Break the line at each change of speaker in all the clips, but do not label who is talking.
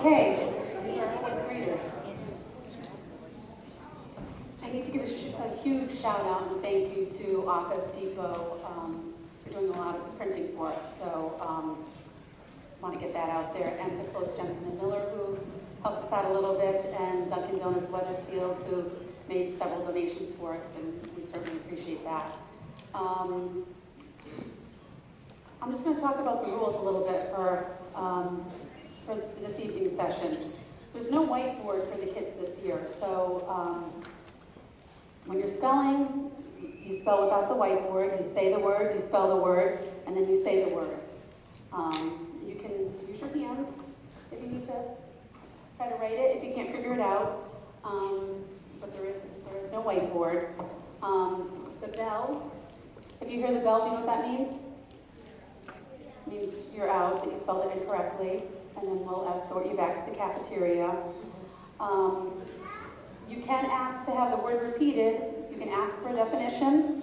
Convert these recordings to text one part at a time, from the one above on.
Okay, these are fourth graders. I need to give a huge shout out and thank you to Office Depot for doing a lot of the printing for us. So want to get that out there. And to Close Jensen and Miller, who helped us out a little bit, and Dunkin' Donuts Weathersfield, who made several donations for us, and we certainly appreciate that. I'm just going to talk about the rules a little bit for this evening's session. There's no whiteboard for the kids this year, so when you're spelling, you spell without the whiteboard, you say the word, you spell the word, and then you say the word. You can use your hands if you need to try to write it, if you can't figure it out, but there is no whiteboard. The bell, if you hear the bell, do you know what that means? It means you're out, that you spelled it incorrectly, and then we'll escort you back to the cafeteria. You can ask to have the word repeated. You can ask for a definition,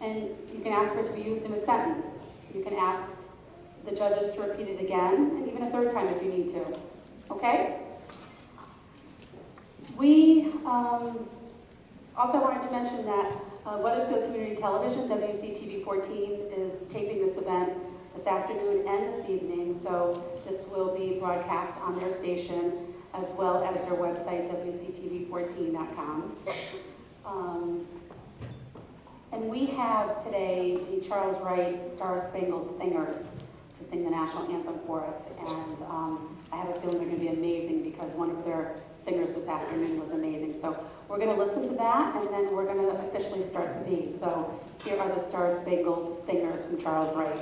and you can ask for it to be used in a sentence. You can ask the judges to repeat it again, and even a third time if you need to. Okay? We also wanted to mention that Weathersfield Community Television, WCTV 14, is taping this event this afternoon and this evening, so this will be broadcast on their station as well as their website, WCTV14.com. And we have today the Charles Wright Star Spangled Singers to sing the national anthem for us, and I have a feeling they're going to be amazing because one of their singers this afternoon was amazing. So we're going to listen to that, and then we're going to officially start the Bee. So here are the Star Spangled Singers from Charles Wright.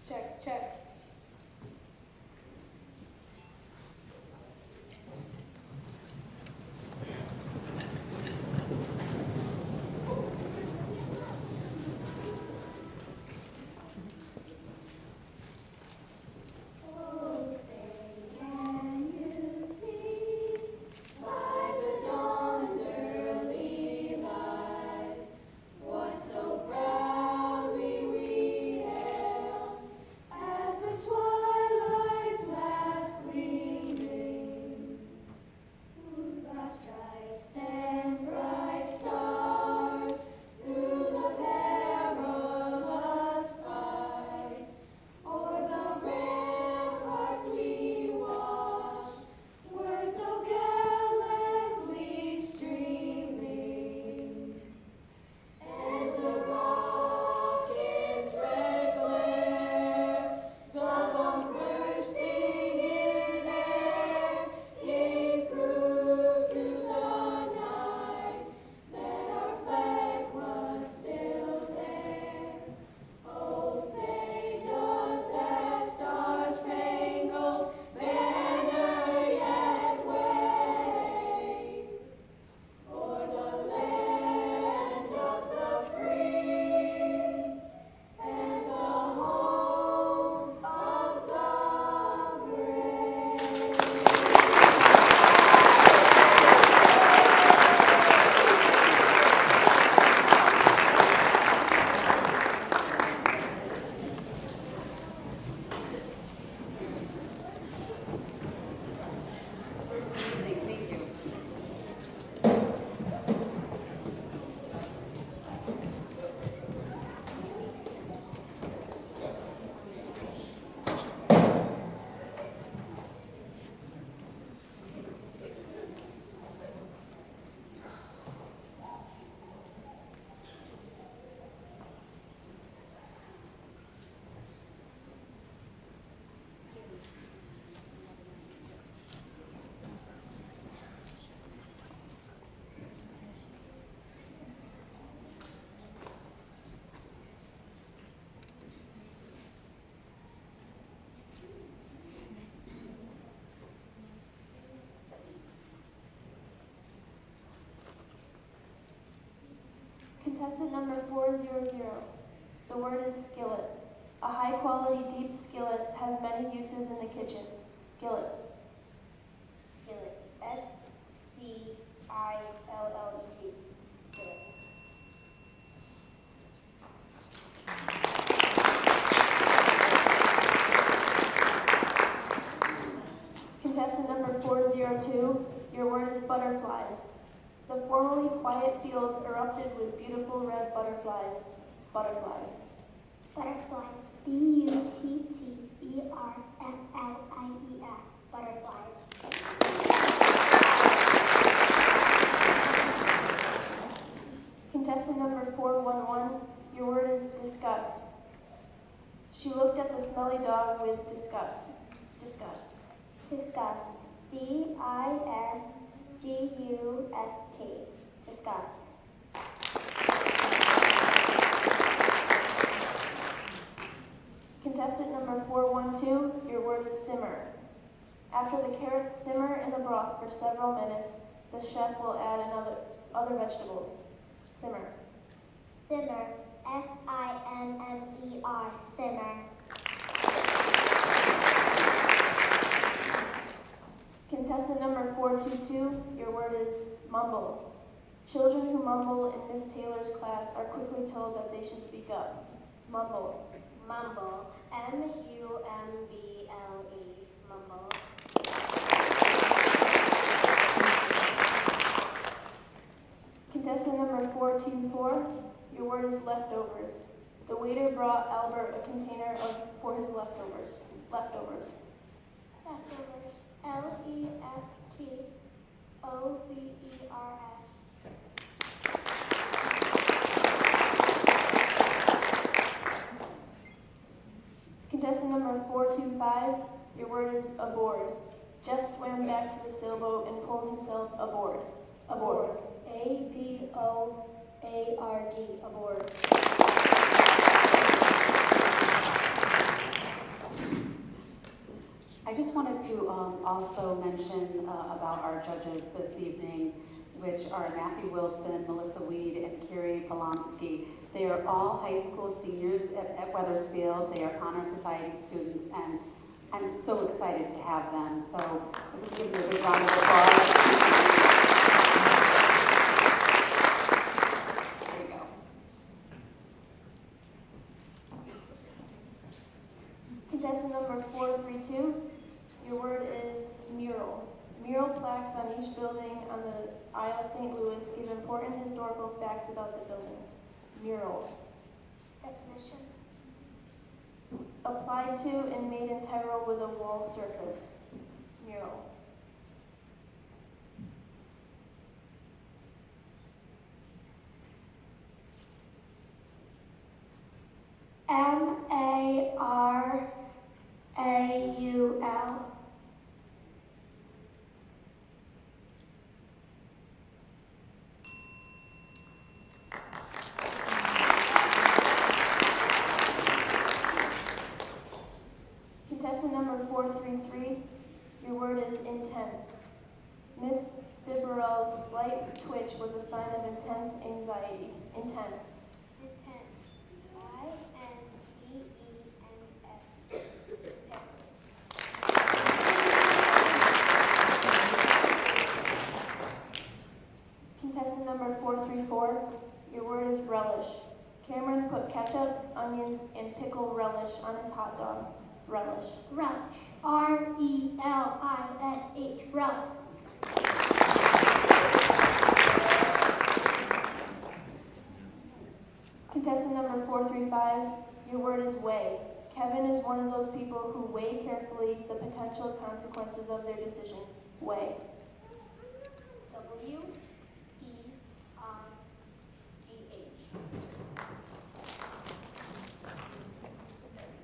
Check, check.
What so proudly we hailed Contestant number 400. The word is skillet. A high-quality deep skillet has many uses in the kitchen. Skillet.
Skillet. SCILLET. Skillet.
Contestant number 402. Your word is butterflies. The formerly quiet field erupted with beautiful red butterflies. Butterflies.
Butterflies. BUTTERFLIES. Butterflies.
Contestant number 411, your word is disgust. She looked at the smelly dog with disgust. Disgust.
Disgust. DISGUST. Disgust.
Contestant number 412, your word is simmer. After the carrots simmer in the broth for several minutes, the chef will add other vegetables. Simmer.
Simmer. SIMMER. Simmer.
Contestant number 422, your word is mumble. Children who mumble in Miss Taylor's class are quickly told that they should speak up. Mumble.
Mumble. MUMBLE. Mumble.
Contestant number 424, your word is leftovers. The waiter brought Albert a container for his leftovers. Leftovers.
Leftovers. LEFTOVERS.
Contestant number 425, your word is aboard. Jeff swam back to the sailboat and pulled himself aboard. Aboard.
ABOARD. Aboard.
I just wanted to also mention about our judges this evening, which are Matthew Wilson, Melissa Weed, and Carrie Polomsky. They are all high school seniors at Weathersfield. They are Honor Society students, and I'm so excited to have them. So if we give them a big round of applause. There you go.
Contestant number 432, your word is mural. Mural plaques on each building on the Isle of St. Louis give important historical facts about the buildings. Mural.
Definition.
Applied to and made integral with a wall surface. Mural.
MARAUL.
Contestant number 433, your word is intense. Miss Siberel's slight twitch was a sign of intense anxiety. Intense.
Intense.
Contestant number 434, your word is relish. Cameron put ketchup, onions, and pickle relish on his hot dog. Relish.
Relish. RELISH. Relish.
Contestant number 435, your word is weigh. Kevin is one of those people who weigh carefully the potential consequences of their decisions. Weigh.
WEIGH.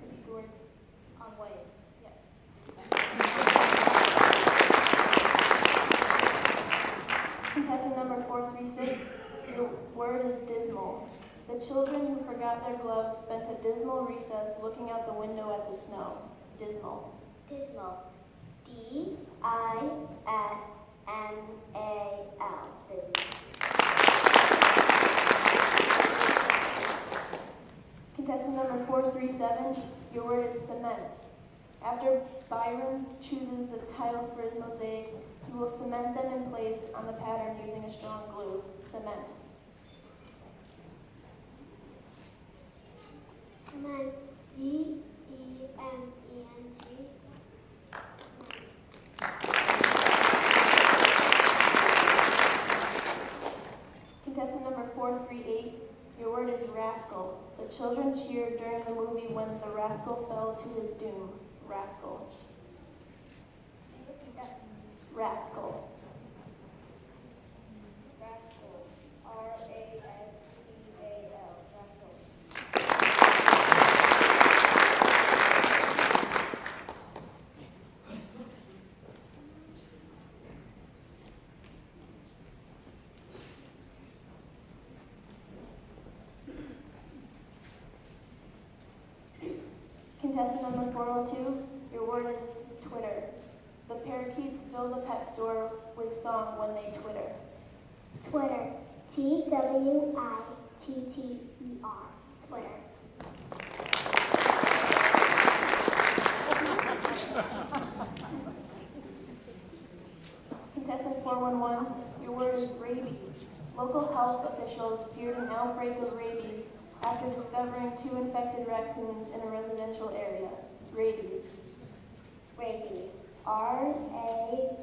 Repeat the word.
Weigh.
Yes. Contestant number 436, your word is dismal. The children who forgot their gloves spent a dismal recess looking out the window at the snow. Dismal.
Dismal. DISMAL. Dismal.
437, your word is cement. After Byron chooses the tiles for his mosaic, he will cement them in place on the pattern using a strong glue. Cement.
Cement. C-E-M-E-N-T.
Contestant number 438, your word is rascal. The children cheered during the movie when the rascal fell to his doom. Rascal. Rascal.
Rascal. R-A-S-C-A-L. Rascal.
Contestant number 402, your word is Twitter. The parakeets fill the pet store with song when they twitter.
Twitter. T-W-I-T-T-E-R. Twitter.
Contestant 411, your word is rabies. Local health officials feared an outbreak of rabies after discovering 2 infected raccoons in a residential area. Rabies.
Rabies. R-A-B-I-E-S.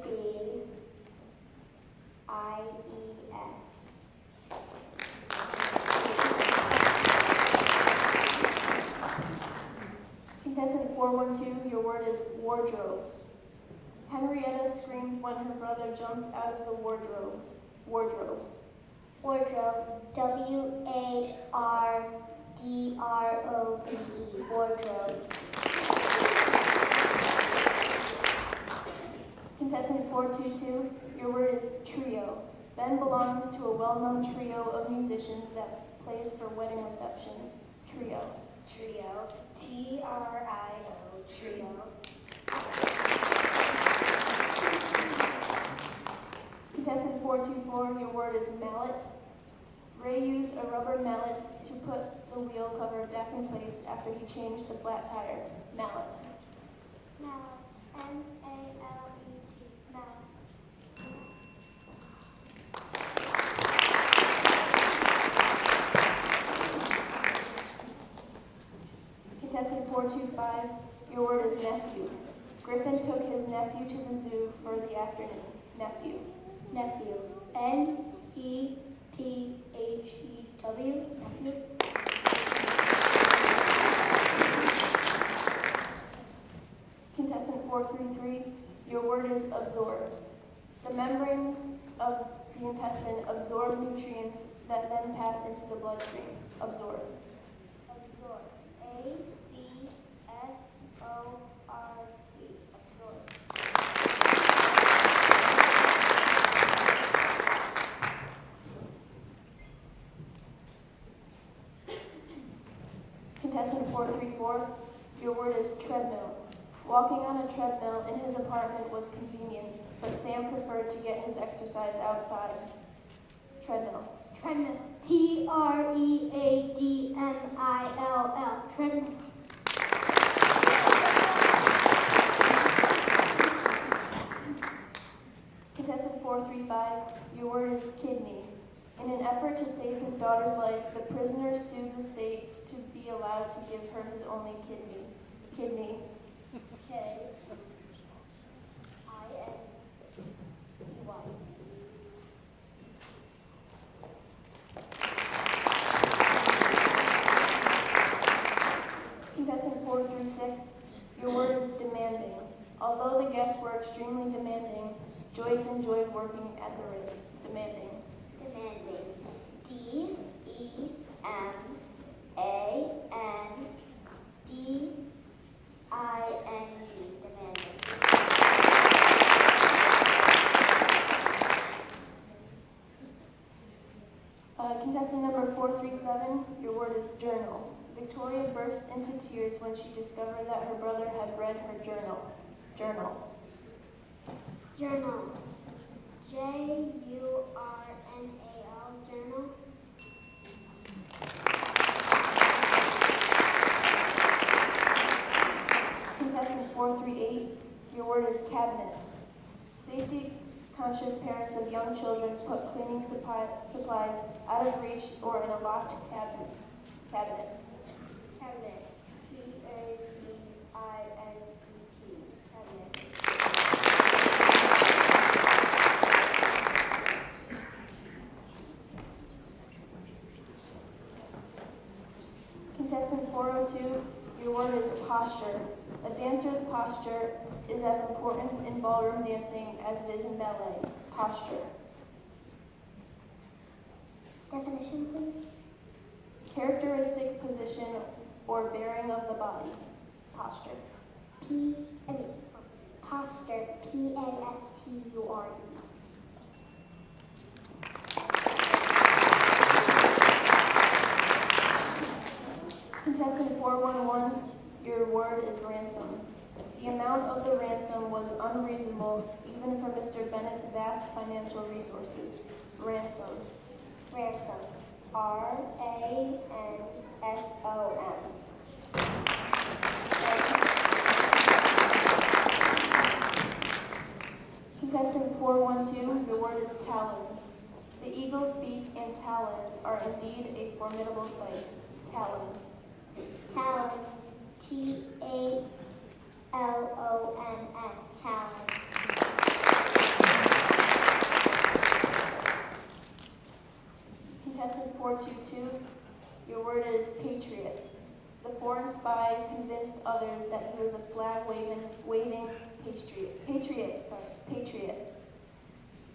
Contestant 412, your word is wardrobe. Henrietta screamed when her brother jumped out of the wardrobe. Wardrobe.
Wardrobe. W-A-R-D-R-O-B-E. Wardrobe.
Contestant 422, your word is trio. Ben belongs to a well-known trio of musicians that plays for wedding receptions. Trio.
Trio. T-R-I-O. Trio.
Contestant 424, your word is mallet. Ray used a rubber mallet to put the wheel cover back in place after he changed the flat tire. Mallet.
Mallet. M-A-L-E-T. Mallet.
Contestant 425, your word is nephew. Griffin took his nephew to the zoo for the afternoon. Nephew.
Nephew. N-E-P-H-E-W. Nephew.
Contestant 433, your word is absorb. The membranes of the intestine absorb nutrients that then pass into the bloodstream. Absorb.
Absorb. A-B-S-O-R-B. Absorb.
Contestant 434, your word is treadmill. Walking on a treadmill in his apartment was convenient, but Sam preferred to get his exercise outside. Treadmill.
Treadmill. T-R-E-A-D-M-I-L-L. Treadmill.
Contestant 435, your word is kidney. In an effort to save his daughter's life, the prisoner sued the state to be allowed to give her his only kidney. Kidney.
K-I-N-E-Y.
Contestant 436, your word is demanding. Although the guests were extremely demanding, Joyce enjoyed working at the Ritz. Demanding.
Demanding. D-E-M-A-N-D-I-N-G. Demanding.
Contestant number 437, your word is journal. Victoria burst into tears when she discovered that her brother had read her journal. Journal.
Journal. J-U-R-N-A-L. Journal.
is cabinet. Safety-conscious parents of young children put cleaning supplies out of reach or in a locked cabinet.
Cabinet. Cabinet. Cabinet.
Contestant 402, your word is posture. A dancer's posture is as important in ballroom dancing as it is in ballet. Posture.
Definition, please.
Characteristic position or bearing of the body. Posture.
Posture. Pasture.
Contestant 411, your word is ransom. The amount of the ransom was unreasonable even for Mr. Bennett's vast financial resources. Ransom.
Ransom. R-A-N-S-O-M.
Contestant 412, your word is talons. The eagle's beak and talons are indeed a formidable sight. Talons.
Talons. T-A-L-O-N-S. Talons.
Contestant 422, your word is patriot. The foreign spy convinced others that he was a flag-waving patriot. Patriot.
Patriot.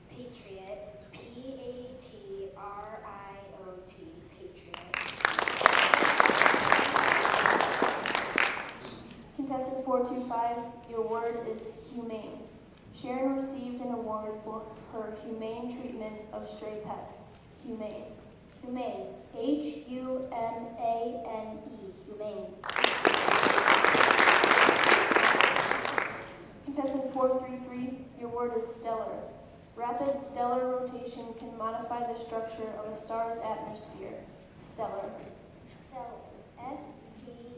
P-A-T-R-I-O-T. Patriot.
Contestant 425, your word is humane. Sharon received an award for her humane treatment of stray pets. Humane.
Humane. H-U-M-A-N-E. Humane.
Contestant 433, your word is stellar. Rapid stellar rotation can modify the structure of a star's atmosphere. Stellar.
Stellar. S-T-E-L-L-E-R.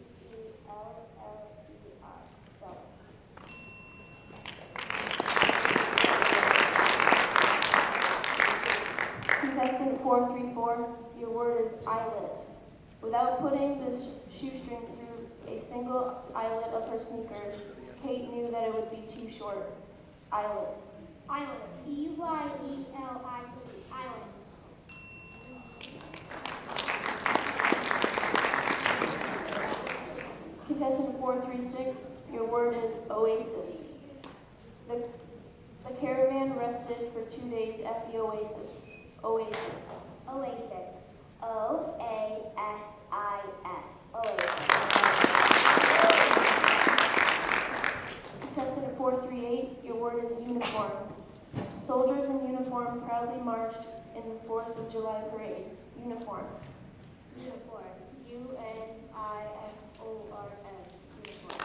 Stellar.
Contestant 434, your word is eyelet. Without putting the shoestring through a single eyelet of her sneakers, Kate knew that it would be too short. Eyelet.
Island. E-Y-E-L-I-T. Island.
Contestant 436, your word is oasis. The caravan rested for 2 days at the oasis. Oasis.
Oasis. O-A-S-I-S. Oasis.
Contestant 438, your word is uniform. Soldiers in uniform proudly marched in the 4th of July parade. Uniform.
Uniform. U-N-I-F-O-R-M. Uniform.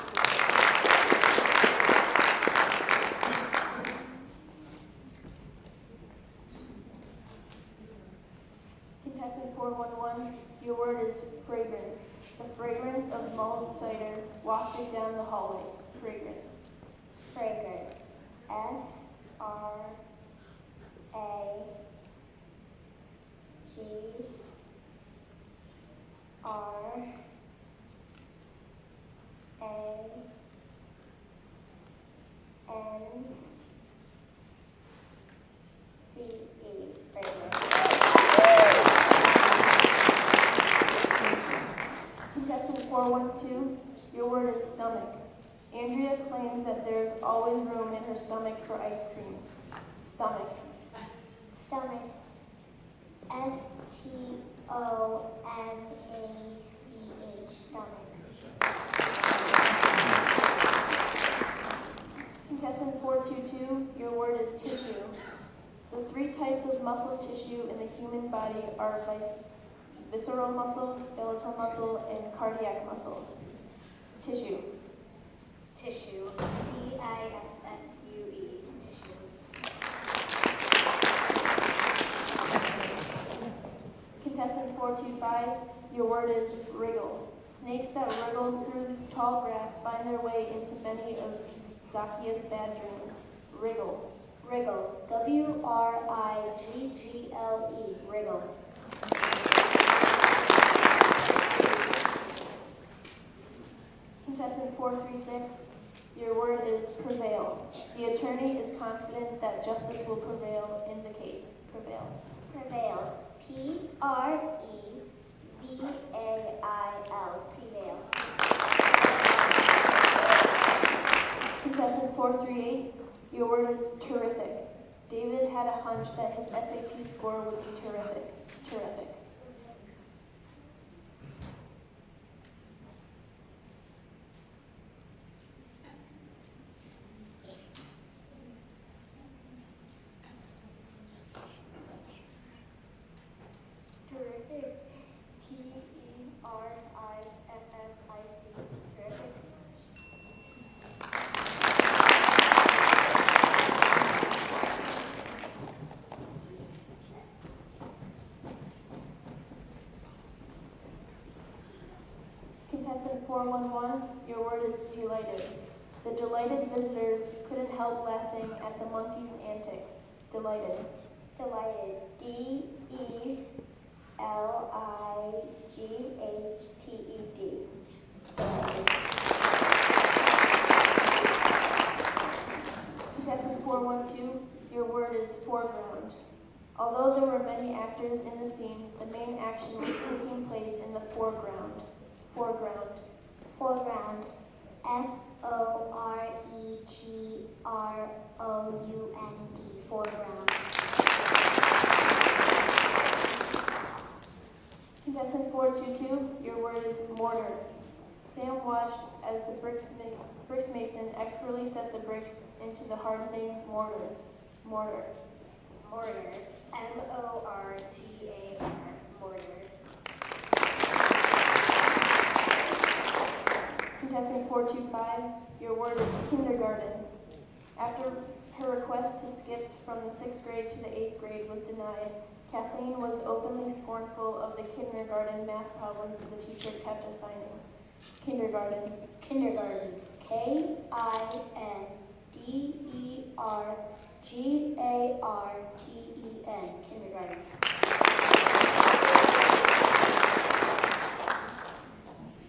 Contestant 411, your word is fragrance. The fragrance of mulled cider wafted down the hallway. Fragrance.
Fragrance. F-R-A-G-R-A-N-C-E. Fragrance.
Contestant 412, your word is stomach. Andrea claims that there's always room in her stomach for ice cream. Stomach.
Stomach. S-T-O-M-A-C-H. Stomach.
Contestant 422, your word is tissue. The 3 types of muscle tissue in the human body are visceral muscle, skeletal muscle, and cardiac muscle. Tissue.
Tissue. T-I-S-S-U-E. Tissue.
Contestant 425, your word is wriggle. Snakes that wriggle through the tall grass find their way into many of Zakia's bad dreams. Wriggle.
Wriggle. W-R-I-G-G-L-E. Wriggle.
Contestant 436, your word is prevail. The attorney is confident that justice will prevail in the case. Prevail.
Prevail. P-R-E-V-A-I-L. Prevail.
Contestant 438, your word is terrific. David had a hunch that his SAT score would be terrific. Terrific.
Terrific. T-E-R-I-F-F-I-C. Terrific.
Contestant 411, your word is delighted. The delighted visitors couldn't help laughing at the monkey's antics. Delighted.
Delighted. D-E-L-I-G-H-T-E-D. Delighted.
Contestant 412, your word is foreground. Although there were many actors in the scene, the main action was taking place in the foreground. Foreground.
Foreground. F-O-R-E-G-R-O-U-N-D. Foreground.
Contestant 422, your word is mortar. Sam watched as the bricks mason expertly set the bricks into the hardening mortar. Mortar.
Mortar. M-O-R-T-A-R. Mortar.
Contestant 425, your word is kindergarten. After her request to skip from the 6th grade to the 8th grade was denied, Kathleen was openly scornful of the kindergarten math problems the teacher kept assigning. Kindergarten.
Kindergarten. K-I-N-D-E-R-G-A-R-T-E-N. Kindergarten.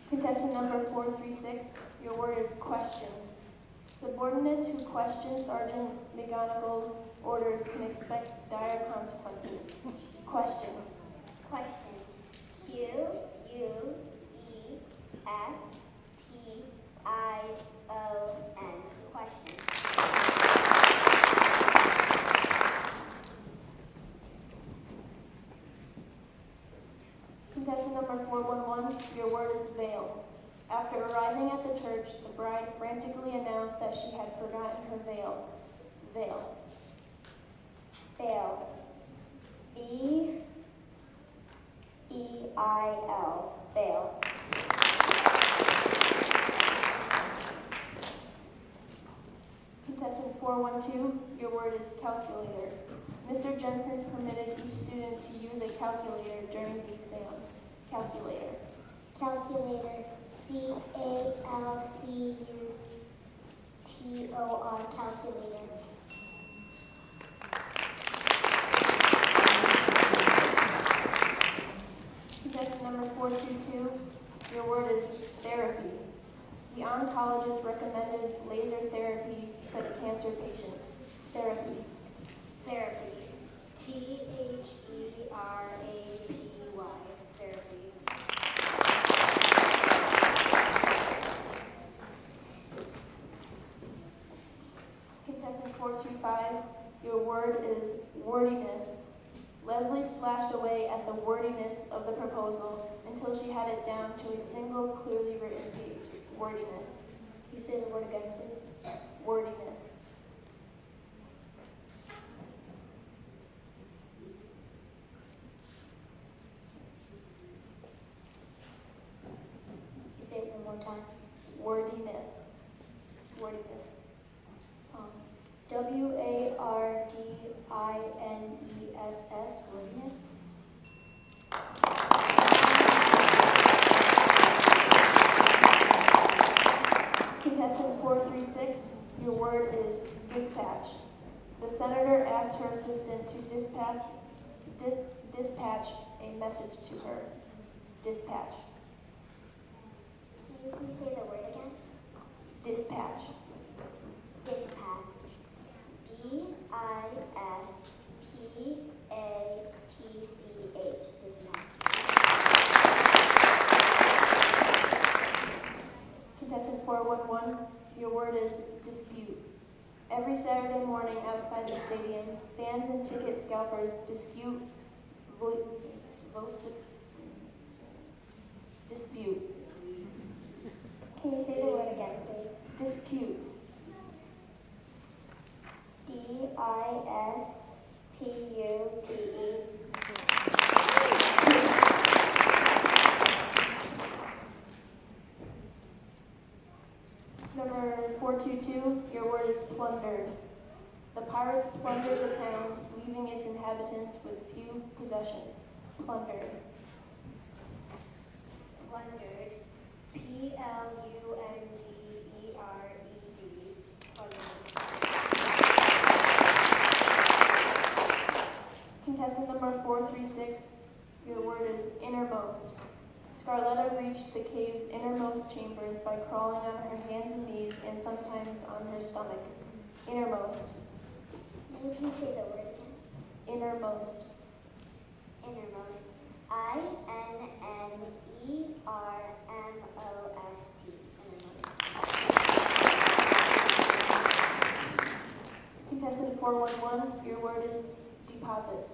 Contestant number 436, your word is question. Subordinates who question Sergeant McGonagall's orders can expect dire consequences. Question.
Question. Q-U-E-S-T-I-O-N. Question.
Contestant number 411, your word is veil. After arriving at the church, the bride frantically announced that she had forgotten her veil. Veil.
Veil. B-E-I-L. Veil.
Contestant 412, your word is calculator. Mr. Jensen permitted each student to use a calculator during the exam. Calculator.
Calculator. C-A-L-C-U-T-O-R. Calculator.
Contestant number 422, your word is therapy. The oncologist recommended laser therapy for the cancer patient. Therapy.
Therapy. T-H-E-R-A-P-Y. Therapy.
Contestant 425, your word is wordiness. Leslie slashed away at the wordiness of the proposal until she had it down to a single clearly written page. Wordiness.
Can you say the word again, please?
Wordiness.
Can you say it one more time?
Wordiness. Wordiness.
W-A-R-D-I-N-E-S-S. Wordiness.
Contestant 436, Your word is dispatch. The senator asked her assistant to dispatch a message to her. Dispatch.
Can you please say the word again?
Dispatch.
Dispatch. D-I-S-P-A-T-C-H. Dispatch.
Contestant 411, your word is dispute. Every Saturday morning outside the stadium, fans and ticket scalpers dispute.
Can you say the word again, please?
Dispute.
D-I-S-P-U-T-E.
Number 422, your word is plundered. The pirates plundered the town, leaving its inhabitants with few possessions. Plundered.
Plundered. P-L-U-N-D-E-R-E-D. Plundered.
Contestant number 436, your word is innermost. Scarletta reached the cave's innermost chambers by crawling on her hands and knees and sometimes on her stomach. Innermost.
Can you please say the word again?
Innermost.
Innermost. I-N-N-E-R-M-O-S-T. Innermost.
Contestant 411, your word is deposit.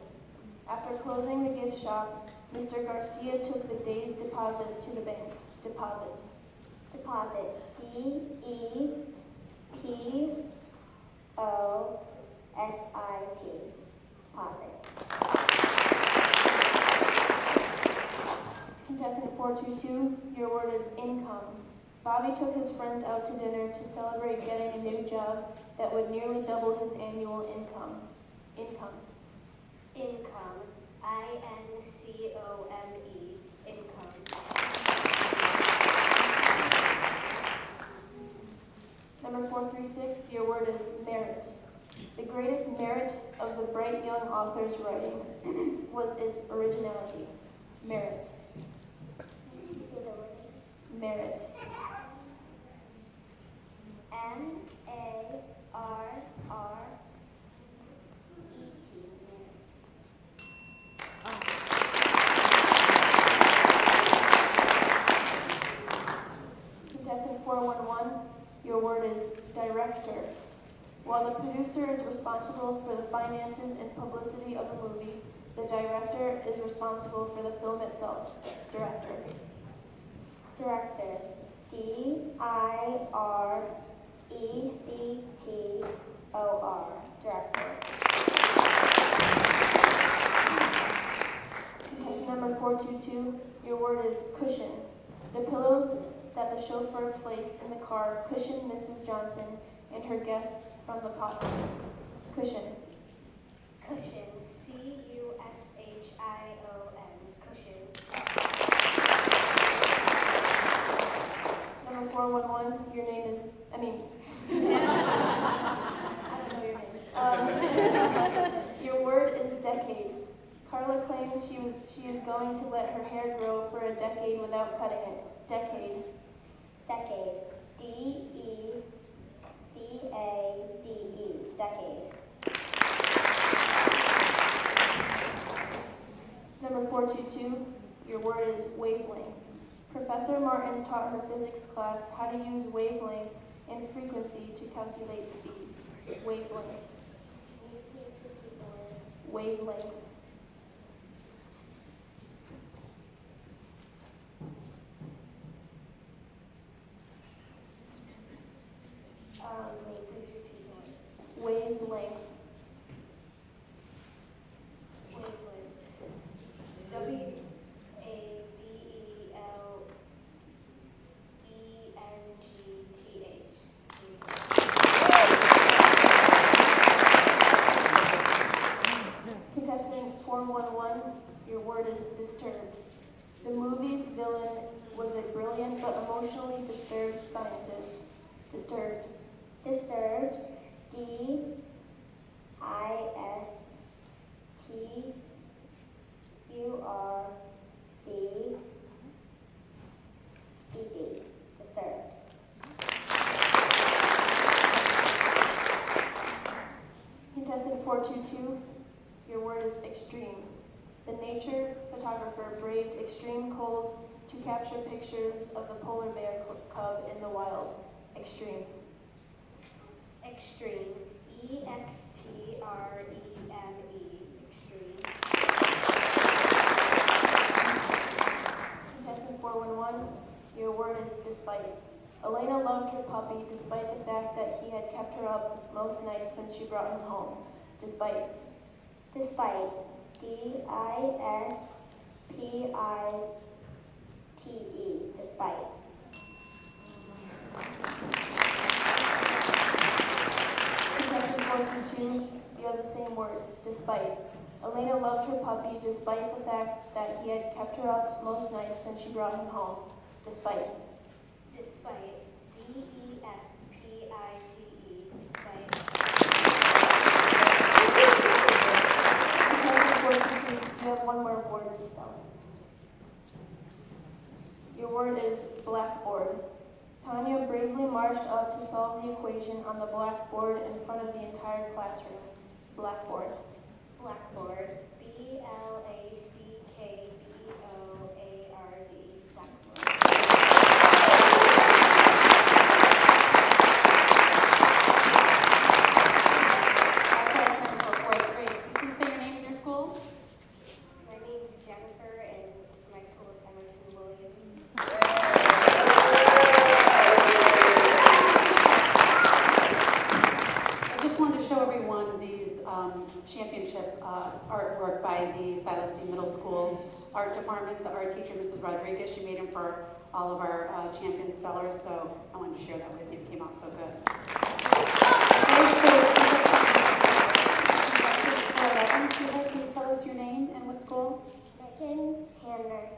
After closing the gift shop, Mr. Garcia took the day's deposit to the bank. Deposit.
Deposit. D-E-P-O-S-I-T. Deposit.
Contestant 422, your word is income. Bobby took his friends out to dinner to celebrate getting a new job that would nearly double his annual income. Income.
Income. I-N-C-O-M-E. Income.
Number 436, your word is merit. The greatest merit of the bright young author's writing was its originality. Merit.
Can you say the word again?
Merit.
M-A-R-R-E-T.
Contestant 411, your word is director. While the producer is responsible for the finances and publicity of a movie, the director is responsible for the film itself. Director.
Director. D-I-R-E-C-T-O-R. Director.
Contestant number 422, your word is cushion. The pillows that the chauffeur placed in the car cushioned Mrs. Johnson and her guests from the potholes. Cushion.
Cushion. C-U-S-H-I-O-N. Cushion.
Number 411, your name is, I don't know your name. Your word is decade. Carla claims she is going to let her hair grow for a decade without cutting it. Decade.
Decade. D-E-C-A-D-E. Decade.
Number 422, your word is wavelength. Professor Martin taught her physics class how to use wavelength and frequency to calculate speed. Wavelength.
Can you please repeat the word?
Wavelength.
May you please repeat the word?
Wavelength.
Wavelength. W-A-V-E-L-E-N-G-T-H.
Contestant 411, your word is disturbed. The movie's villain was a brilliant but emotionally disturbed scientist. Disturbed.
Disturbed. Disturbed. Disturbed.
Contestant 422, your word is extreme. The nature photographer braved extreme cold to capture pictures of the polar bear cub in the wild. Extreme.
Extreme. EXTREME. Extreme.
Contestant 411, your word is despite. Elena loved her puppy despite the fact that he had kept her up most nights since she brought him home. Despite.
Despite. DISPITE. Despite.
Contestant 422, you have the same word, despite. Elena loved her puppy despite the fact that he had kept her up most nights since she brought him home. Despite.
Despite. DESPITE. Despite.
Contestant 422, you have one more word to spell. Your word is blackboard. Tanya bravely marched up to solve the equation on the blackboard in front of the entire classroom. Blackboard.
Blackboard. BLACKBOARD. Blackboard.
That's our turn for fourth grade. Can you say your name and your school?
My name is Jennifer, and my school is Emerson Williams.
I just wanted to show everyone these championship artwork by the Silas D. Middle School art department. The art teacher, Mrs. Rodriguez, she made them for all of our champion spellers, so I wanted to share that with you. It came out so good. Okay, can you tell us your name and what school?
Megan Hamner.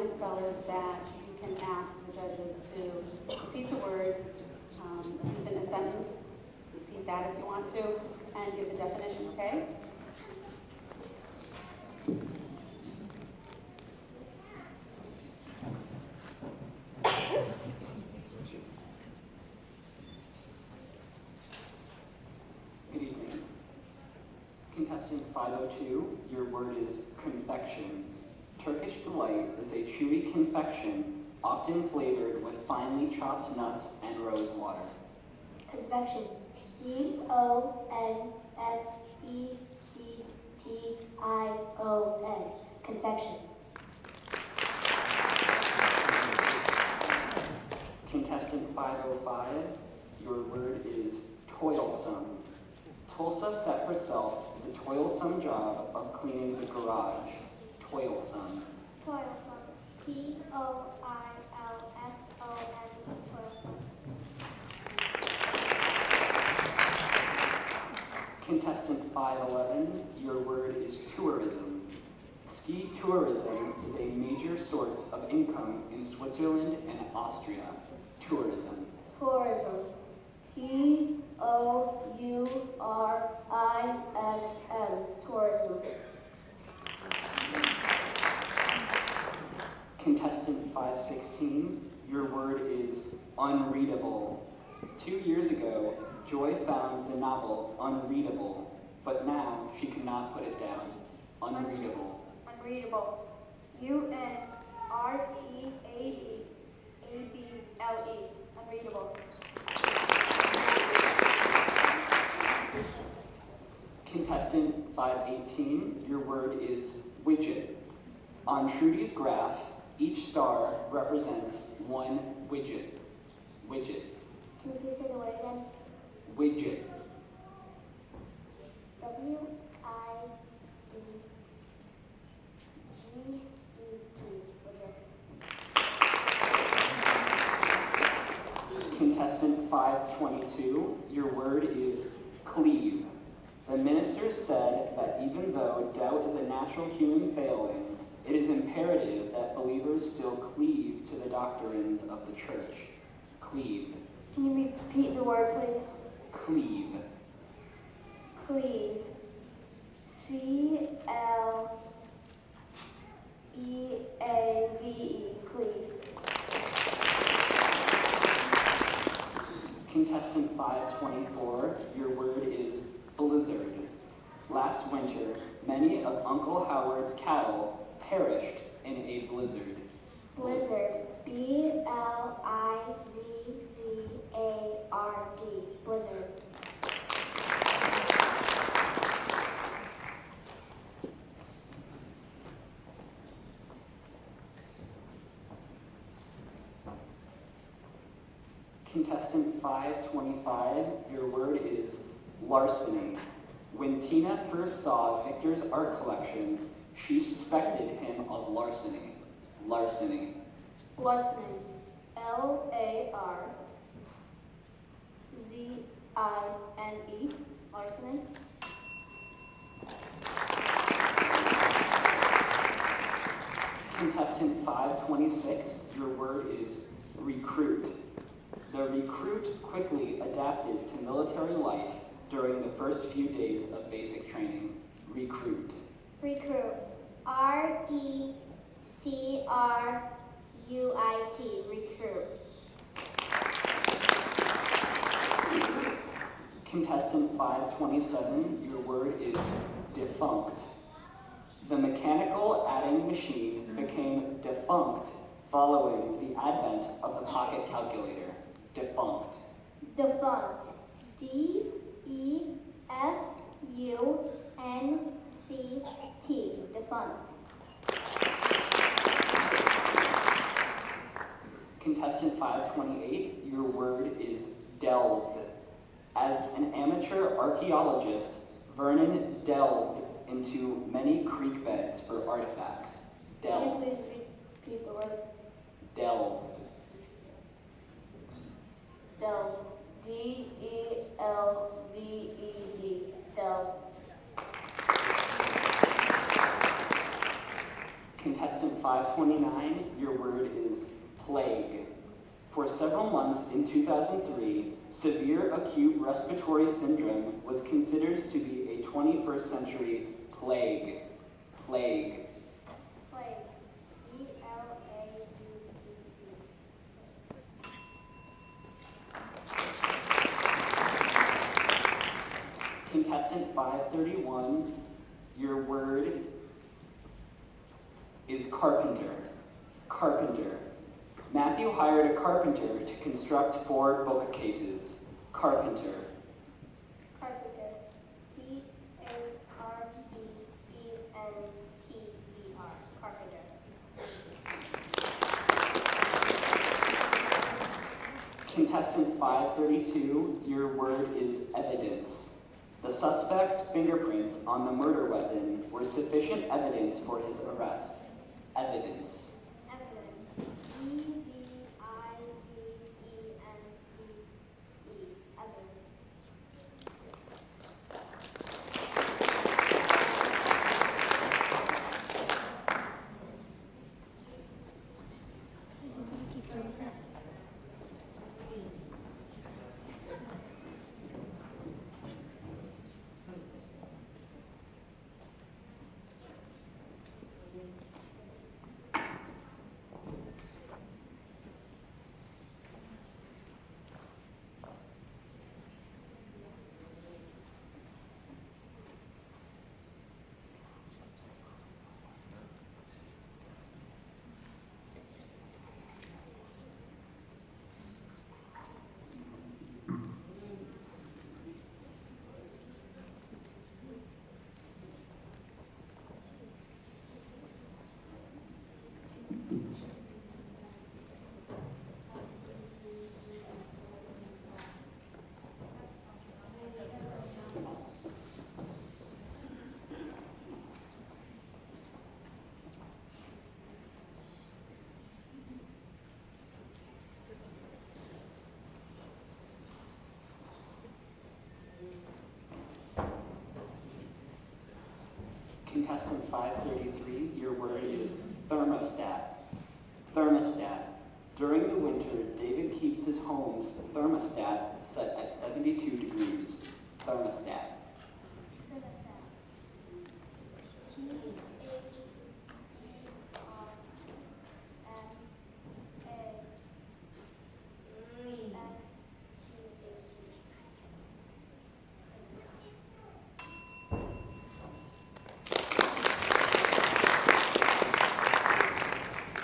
Spellers that you can ask the judges to repeat the word, use it in a sentence, repeat that if you want to, and give the definition, okay?
Contestant 502, your word is confection. Turkish delight is a chewy confection, often flavored with finely chopped nuts and rose water.
Confection. C-O-N-F-E-C-T-I-O-N. Confection.
Contestant 505, your word is toilsome. Tulsa set herself the toilsome job of cleaning the garage. Toilsome.
Toilsome. T-O-I-L-S-O-M-E. Toilsome.
Contestant 511, your word is tourism. Ski tourism is a major source of income in Switzerland and Austria. Tourism.
Tourism. T-O-U-R-I-S-M. Tourism.
Contestant 516, your word is unreadable. 2 years ago, Joy found the novel unreadable, but now she cannot put it down. Unreadable.
Unreadable. U-N-R-E-A-D-A-B-L-E. Unreadable.
Contestant 518, your word is widget. On Trudy's graph, each star represents one widget. Widget.
Can you please say the word again?
Widget.
W-I-D-G-E-T. Widget.
Contestant 522, your word is cleave. The minister said that even though doubt is a natural human failing, it is imperative that believers still cleave to the doctrines of the church. Cleave.
Can you repeat the word, please?
Cleave.
Cleave. C-L-E-A-V-E. Cleave.
Contestant 524, your word is blizzard. Last winter, many of Uncle Howard's cattle perished in a blizzard.
Blizzard. B-L-I-Z-Z-A-R-D. Blizzard.
Contestant 525, your word is larceny. When Tina first saw Victor's art collection, she suspected him of larceny. Larceny.
Larceny. L-A-R-Z-I-N-E. Larceny.
Contestant 526, your word is recruit. The recruit quickly adapted to military life during the first few days of basic training. Recruit.
Recruit. R-E-C-R-U-I-T. Recruit.
Contestant 527, your word is defunct. The mechanical adding machine became defunct following the advent of the pocket calculator. Defunct.
Defunct. D-E-F-U-N-C-T. Defunct.
Contestant 528, your word is delved. As an amateur archaeologist, Vernon delved into many creek beds for artifacts.
Can
Delved.
you please repeat the word?
Delved.
Delved. D-E-L-V-E-D. Delved.
Contestant 529, your word is plague. For several months in 2003, severe acute respiratory syndrome was considered to be a 21st century plague. Plague.
Plague. E-L-A-U-G-E.
Contestant 531, Your word is carpenter. Carpenter. Matthew hired a carpenter to construct 4 bookcases. Carpenter.
Carpenter. C-A-R-P-E-N-T-E-R. Carpenter.
Contestant 532, your word is evidence. The suspect's fingerprints on the murder weapon were sufficient evidence for his arrest. Evidence.
Evidence. E-V-I-Z-E-N-C-E. Evidence.
Contestant 533, your word is thermostat. Thermostat. During the winter, David keeps his home's thermostat set at 72 degrees. Thermostat.
Thermostat.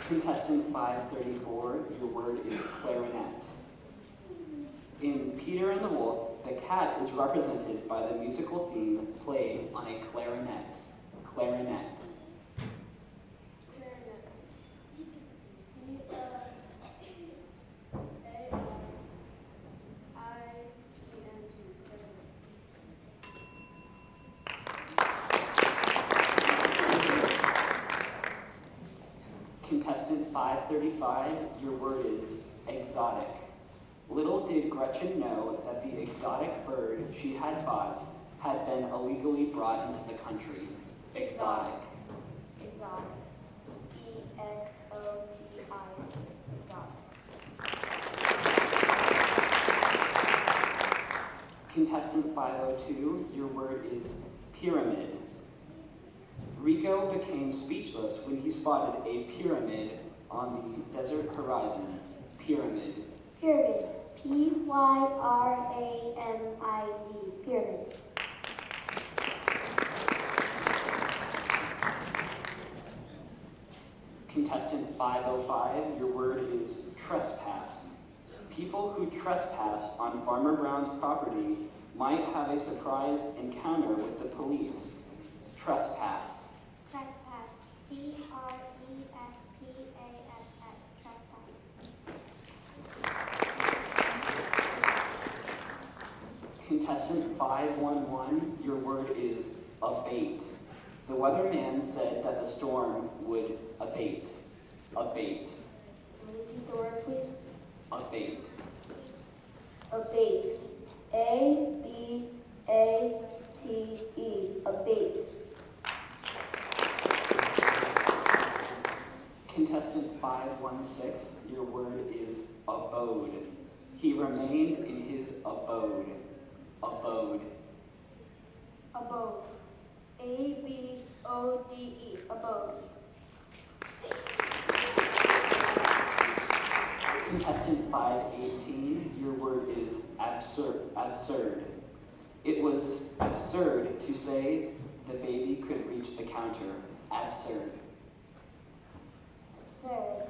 Contestant 534, your word is clarinet. In Peter and the Wolf, the cat is represented by the musical theme played on a clarinet. Clarinet. Contestant 535, your word is exotic. Little did Gretchen know that the exotic bird she had bought had been illegally brought into the country. Exotic.
Exotic. E-X-O-T-I-C. Exotic.
Contestant 502, your word is pyramid. Rico became speechless when he spotted a pyramid on the desert horizon. Pyramid.
Pyramid. P-Y-R-A-M-I-D. Pyramid.
Contestant 505, your word is trespass. People who trespass on Farmer Brown's property might have a surprise encounter with the police. Trespass.
Trespass. T-R-E-S-P-A-S-S. Trespass.
Contestant 511, your word is abate. The weatherman said that the storm would abate. Abate.
Repeat the word, please.
Abate.
Abate. A-B-A-T-E. Abate.
Contestant 516, your word is abode. He remained in his abode. Abode.
Abode. A-B-O-D-E. Abode.
Contestant 518, your word is absurd. Absurd. It was absurd to say The baby could reach the counter. Absurd.
Absurd.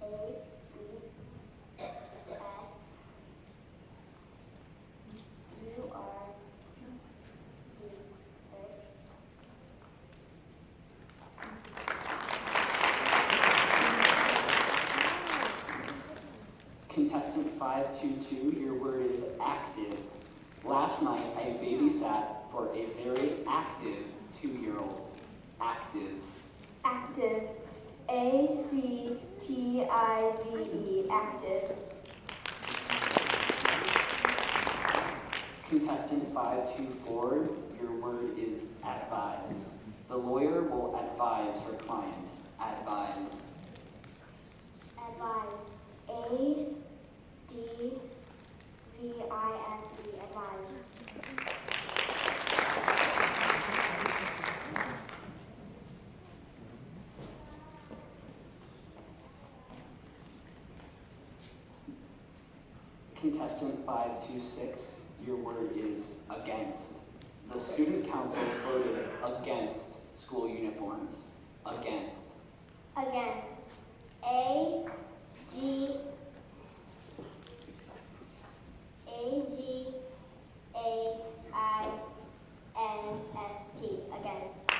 A-B-S-U-R-D. Absurd.
Contestant 522, your word is active. Last night, I babysat for a very active 2-year-old. Active.
Active. A-C-T-I-V-E. Active.
Contestant 524, your word is advise. The lawyer will advise her client. Advise.
Advise. A-D-V-I-S-E. Advise.
Contestant 526, your word is against. The student council voted against school uniforms. Against.
Against. A-G-A-G-A-N-S-T. Against.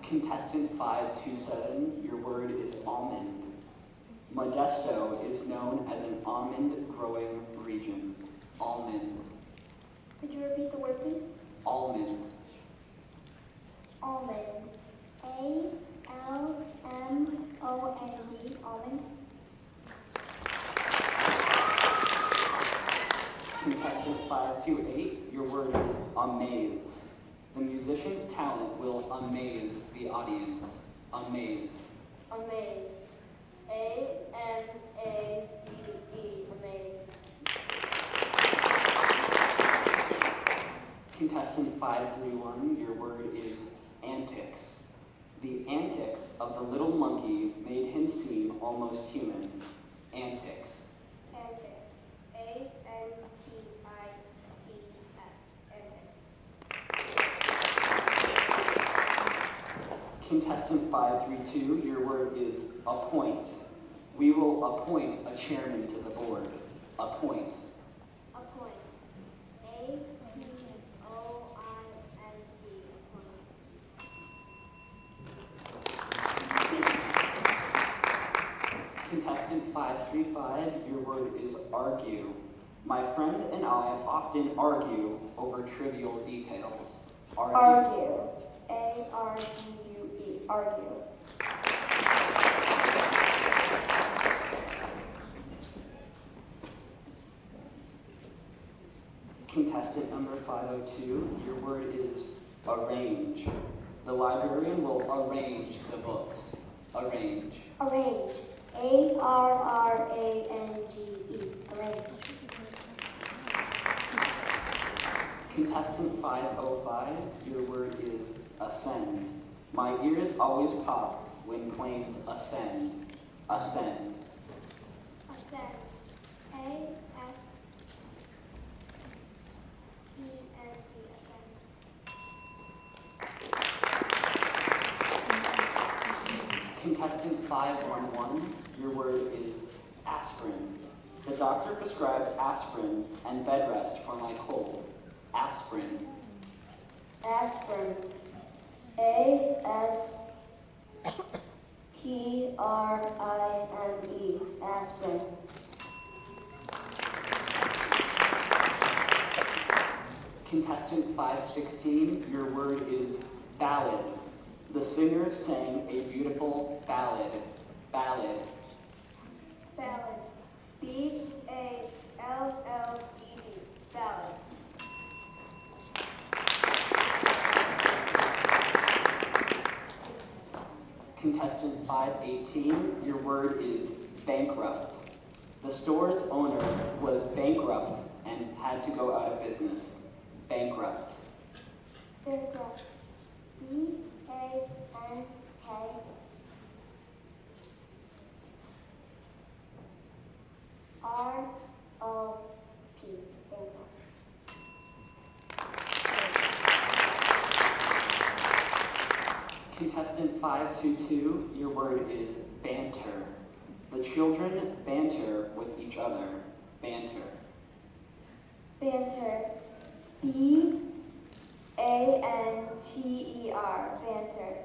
Contestant 527, your word is almond. Modesto is known as an almond-growing region. Almond.
Could you repeat the word, please?
Almond.
Almond. A-L-M-O-N-D. Almond.
Contestant 528, your word is amaze. The musician's talent will amaze the audience. Amaze.
Amaze. A-M-A-Z-E. Amaze.
Contestant 531, your word is antics. The antics of the little monkey made him seem almost human. Antics.
Antics. A-N-T-I-C-S. Antics.
Contestant 532, your word is appoint. We will appoint a chairman to the board. Appoint.
Appoint. A-P-O-I-N-T. Appoint.
Contestant 535, your word is argue. My friend and I often argue over trivial details. Argue.
Argue. A-R-G-U-E. Argue.
Contestant number 502, your word is arrange. The librarian will arrange the books. Arrange.
Arrange. A-R-R-A-N-G-E. Arrange.
Contestant 505, your word is ascend. My ears always pop when planes ascend. Ascend.
Ascend. A-S-E-N-D. Ascend.
Contestant 511, your word is aspirin. The doctor prescribed aspirin and bed rest for my cold. Aspirin.
Aspirin. A-S-P-R-I-N-E. Aspirin.
Contestant 516, your word is ballad. The singer sang a beautiful ballad. Ballad.
Ballad. B-A-L-L-E-D. Ballad.
Contestant 518, your word is bankrupt. The store's owner was bankrupt and had to go out of business. Bankrupt.
Bankrupt. B-A-N-K. R-O
Contestant 522, your word is banter. The children banter with each other. Banter.
Banter. B-A-N-T-E-R. Banter.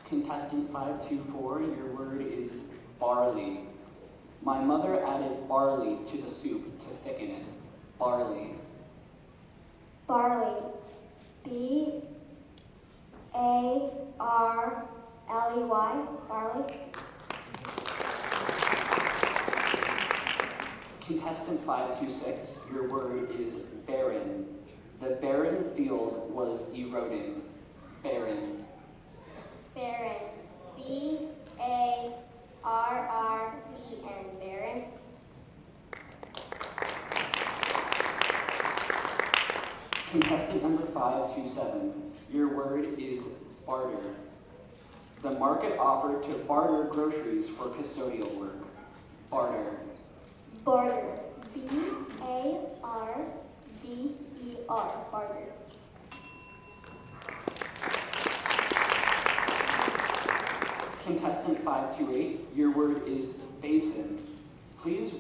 Contestant 524, your word is barley. My mother added barley to the soup to thicken it. Barley.
Barley. B-A-R-L-E-Y. Barley.
Contestant 526, your word is barren. The barren field was eroding. Barren.
Barren. B-A-R-R-E-N. Barren.
Contestant number 527, your word is barter. The market offered to barter groceries for custodial work. Barter.
Border. B-A-R-D-E-R. Barter.
Contestant 528, your word is basin. Please,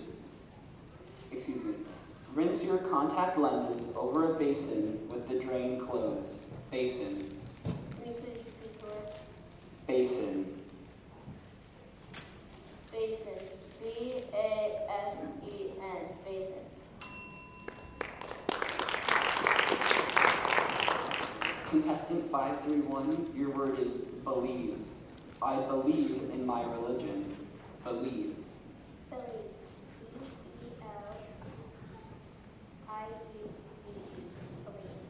rinse your contact lenses over a basin with the drain closed. Basin.
Can you please repeat the word?
Basin.
Basin. B-A-S-E-N. Basin.
Contestant 531, your word is believe. I believe in my religion. Believe.
Believe. B-E-L-I-E-V-E. Believe.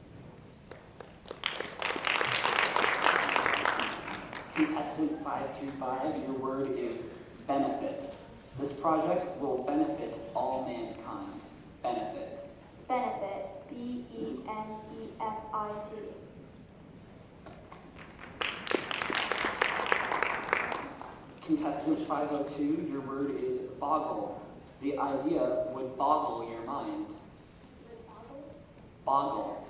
Contestant 535, your word is benefit. This project will benefit all mankind. Benefit.
Benefit. B-E-N-E-F-I-T.
Contestant 502, your word is boggle. The idea would boggle your mind.
Is it boggle?
Boggle.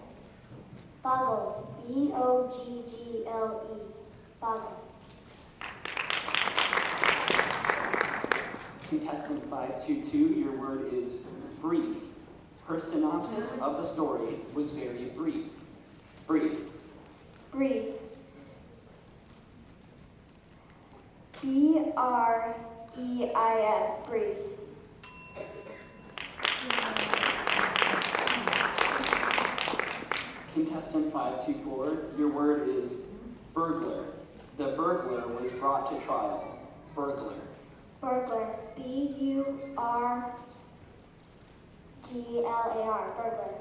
Boggle. B-O-G-G-L-E. Boggle.
Contestant 522, your word is brief. Her synopsis of the story was very brief. Brief.
Brief. B-R-E-I-F. Brief.
Contestant 524, your word is burglar. The burglar was brought to trial. Burglar.
Burglar. B-U-R-G-L-A-R. Burglar.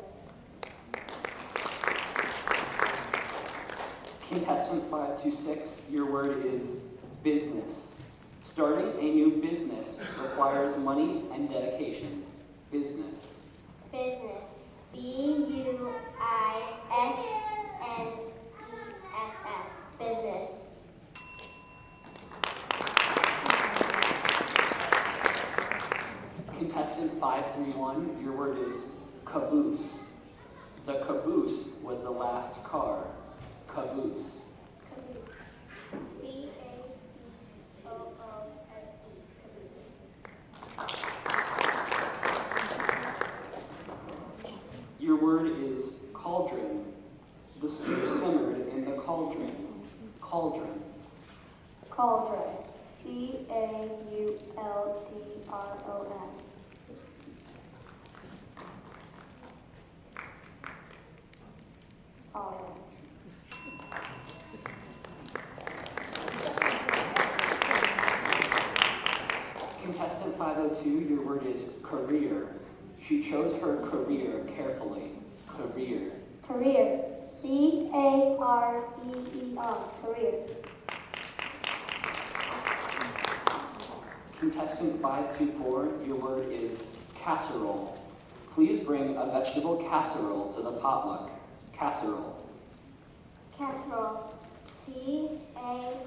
Contestant 526, your word is business. Starting a new business requires money and dedication. Business.
Business. B-U-I-S-N-E-S-S. Business.
Contestant 531, your word is caboose. The caboose was the last car. Caboose.
Caboose. C-A-B-O-O-S-E. Caboose.
Your word is cauldron. The stew simmered in the cauldron. Cauldron.
Cauldron. C-A-U-L-D-R-O-N. Cauldron.
Contestant 502, your word is career. She chose her career carefully. Career.
Career. C-A-R-E-E-R. Career.
Contestant 524, your word is casserole. Please bring a vegetable casserole to the potluck. Casserole.
Casserole. C-A-S-S-E-R-O-L-E.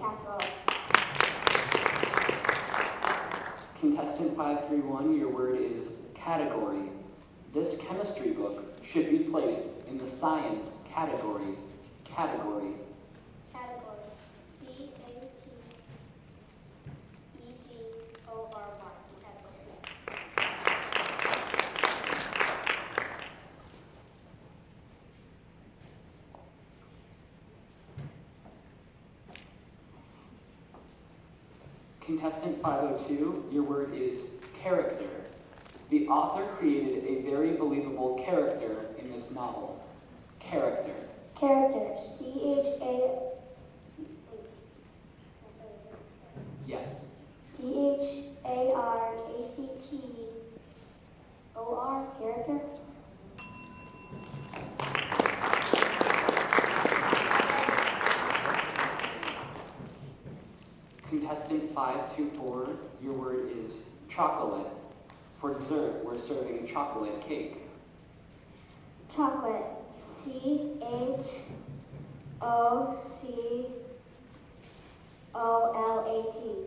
Casserole.
Contestant 531, your word is category. This chemistry book should be placed in the science category.
Category. CATEGORY. Category.
Contestant 502, your word is character. The author created a very believable character in this novel. Character.
Character. C-H-A...
Yes.
C-H-A-R-A-C-T-O-R. Character.
Contestant 524, your word is chocolate. For dessert, we're serving chocolate cake.
Chocolate. C-H-O-C-O-L-A-T.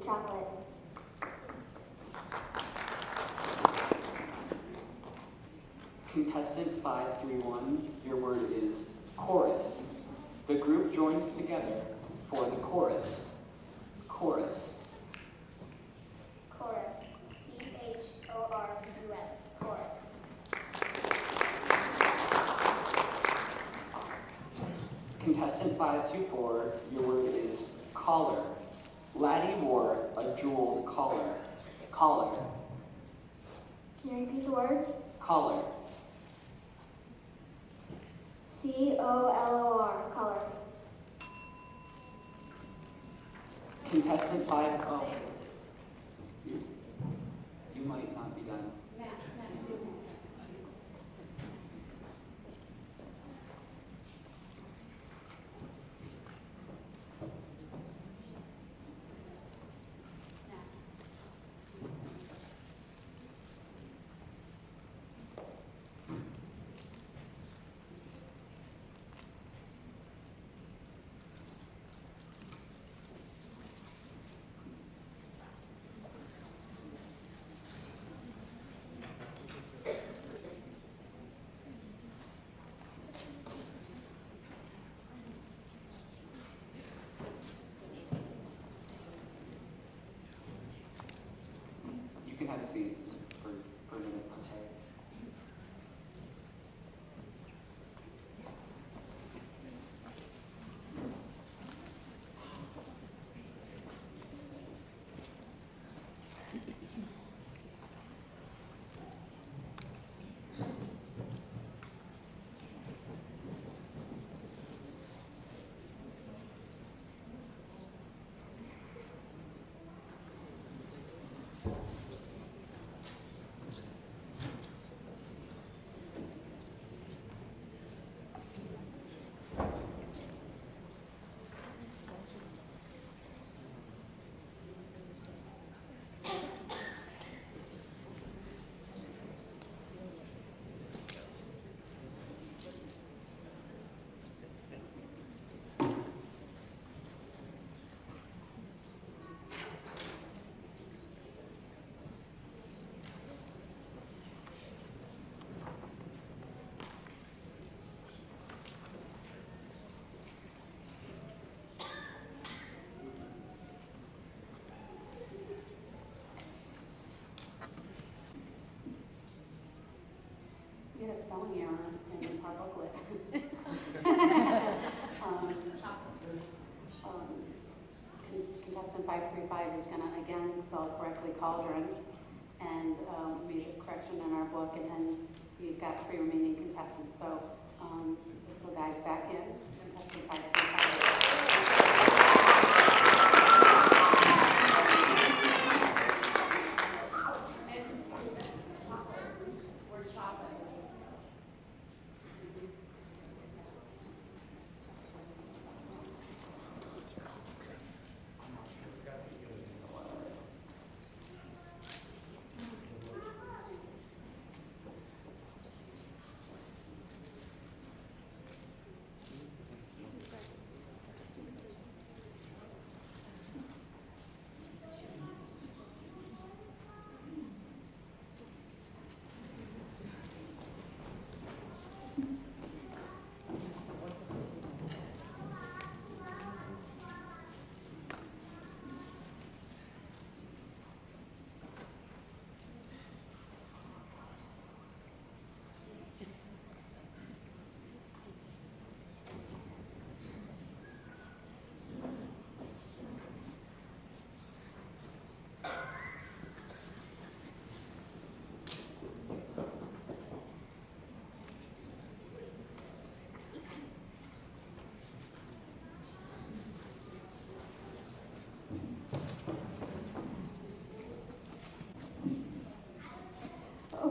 Chocolate.
Contestant 531, your word is chorus. The group joined together for the chorus. Chorus.
Chorus. C-H-O-R-U-S. Chorus.
Contestant 524, your word is collar. Laddie wore a jeweled collar. Collar.
Can you repeat the word?
Collar.
C-O-L-O-R. Color.
Contestant 50. You might not be done. You can have a seat for a minute, I'm sorry.
We had a spelling error in our booklet. Contestant 535 is going to again spell correctly cauldron, and we made a correction in our book, and then we've got 3 remaining contestants. So this little guy's back in, contestant 535.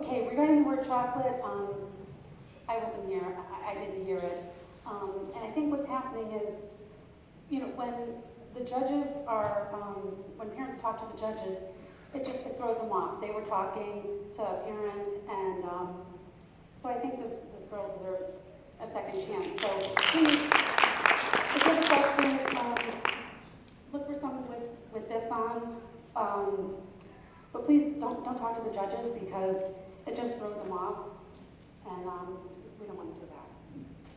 Okay, regarding the word chocolate, I wasn't here, I didn't hear it. And I think what's happening is, when the judges are, when parents talk to the judges, it throws them off. They were talking to a parent, and so I think this girl deserves a second chance. So please, if you have a question, look for someone with this on. But please don't talk to the judges because it just throws them off, and we don't want to do that.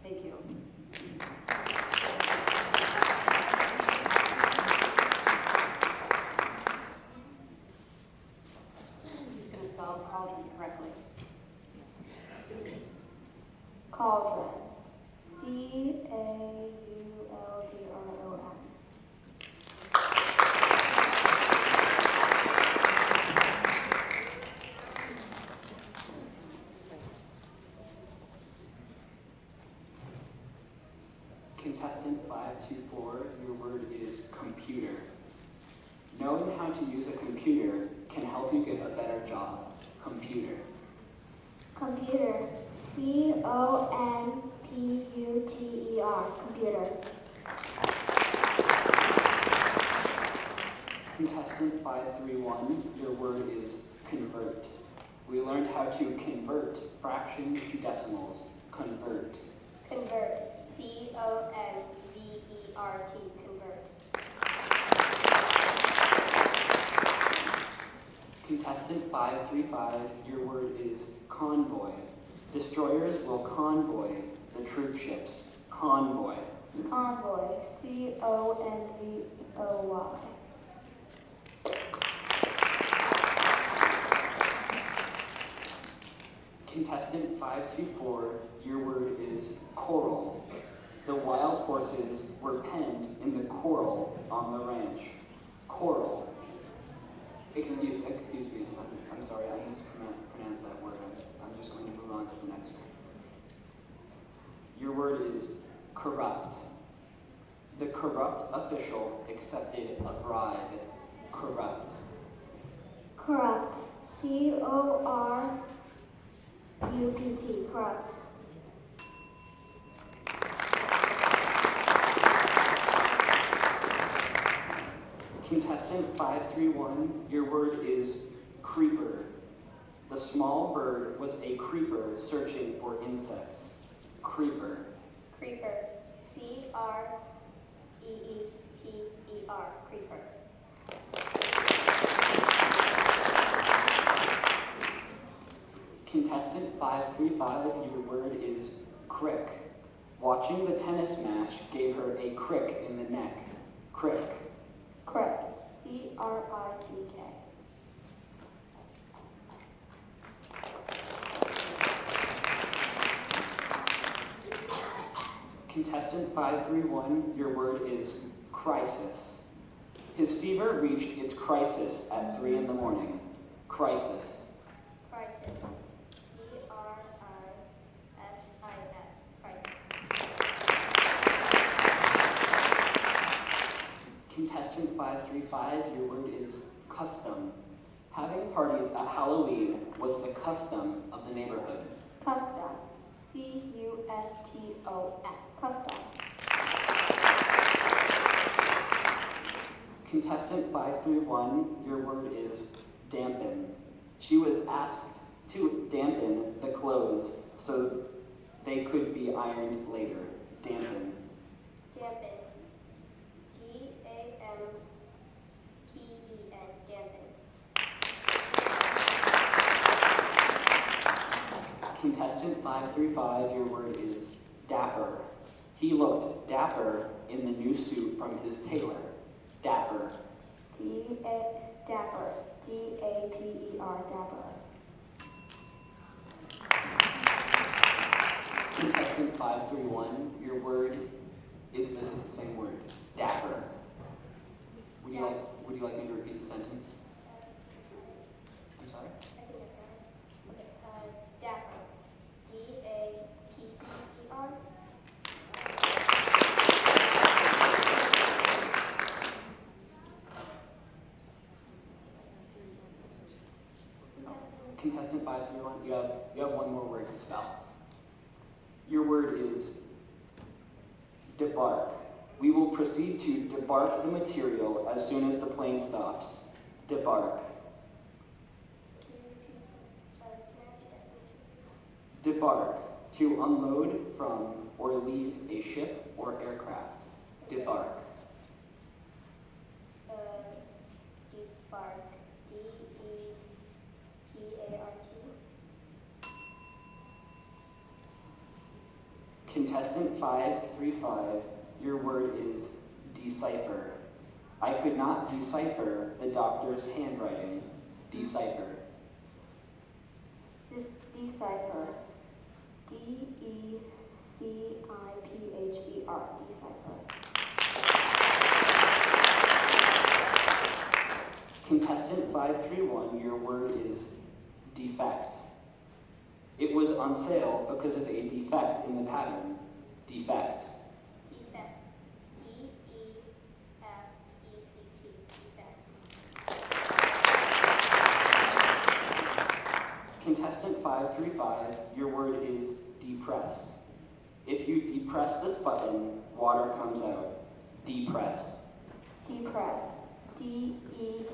Thank you. He's going to spell cauldron correctly.
Cauldron. Cauldron.
Contestant 524, your word is computer. Knowing how to use a computer can help you get a better job. Computer.
Computer. Computer. Computer.
Contestant 531, your word is convert. We learned how to convert fractions to decimals. Convert.
Convert. Convert. Convert.
Contestant 535, your word is convoy. Destroyers will convoy the troop ships. Convoy.
Convoy. Convoy.
Contestant 524, your word is coral. The wild horses were penned in the coral on the ranch. Coral. Excuse me, I'm sorry, I mispronounced that word. I'm just going to move on to the next one. Your word is corrupt. The corrupt official accepted a bribe. Corrupt.
Corrupt. Corrupt. Corrupt.
Contestant 531, your word is creeper. The small bird was a creeper searching for insects. Creeper.
Creeper. Creeper. Creeper.
Contestant 535, your word is crick. Watching the tennis match gave her a crick in the neck. Crick.
Crick. Crick.
Contestant 531, your word is crisis. His fever reached its crisis at 3 in the morning. Crisis.
Crisis. Crisis.
Contestant 535, your word is custom. Having parties at Halloween was the custom of the neighborhood.
Custom. Custom. Custom.
Contestant 531, your word is dampen. She was asked to dampen the clothes so they could be ironed later. Dampen.
Dampen. Dampen.
Contestant 535, your word is dapper. He looked dapper in the new suit from his tailor. Dapper.
Dapper. Dapper. Dapper.
Contestant 531, your word is the same word. Dapper. Would you like me to repeat the sentence? I'm sorry?
I think I got it. Okay. Dapper. Dapper.
Contestant 531. you have one more word to spell. Your word is debark. We will proceed to debark the material as soon as the plane stops. Debark. Debark. To unload from or leave a ship or aircraft. Debark.
Debark. D-E-P-A-R-T.
Contestant 535, your word is decipher. I could not decipher the doctor's handwriting. Decipher.
This decipher. D-E-C-I-P-H-E-R. Decipher.
Contestant 531, your word is defect. It was on sale because of a defect in the pattern. Defect.
Defect. D-E-F-E-C-T. Defect.
Contestant 535, your word is depress. If you depress this button, water comes out. Depress.
Depress. D-E-P-R-E-S-S.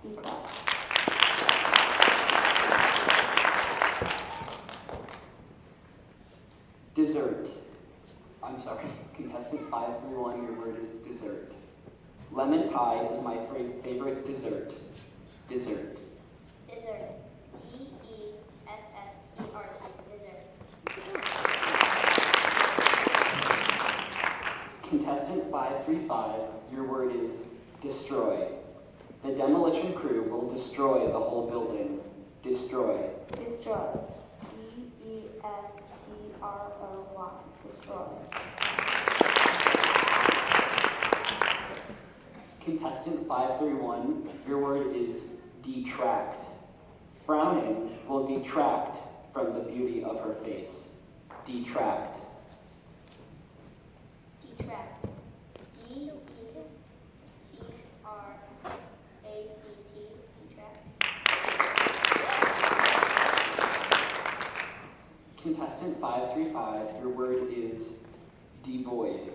Depress.
Dessert. I'm sorry, contestant 531, your word is dessert. Lemon pie is my favorite dessert. Dessert.
Dessert. D-E-S-S-E-R-T. Dessert.
Contestant 535, your word is destroy. The demolition crew will destroy the whole building. Destroy.
Destroy. D-E-S-T-R-O-Y. Destroy.
Contestant 531, your word is detract. Frowning will detract from the beauty of her face. Detract.
Detract. D-E-T-R-A-C-T. Detract.
Contestant 535, your word is devoid.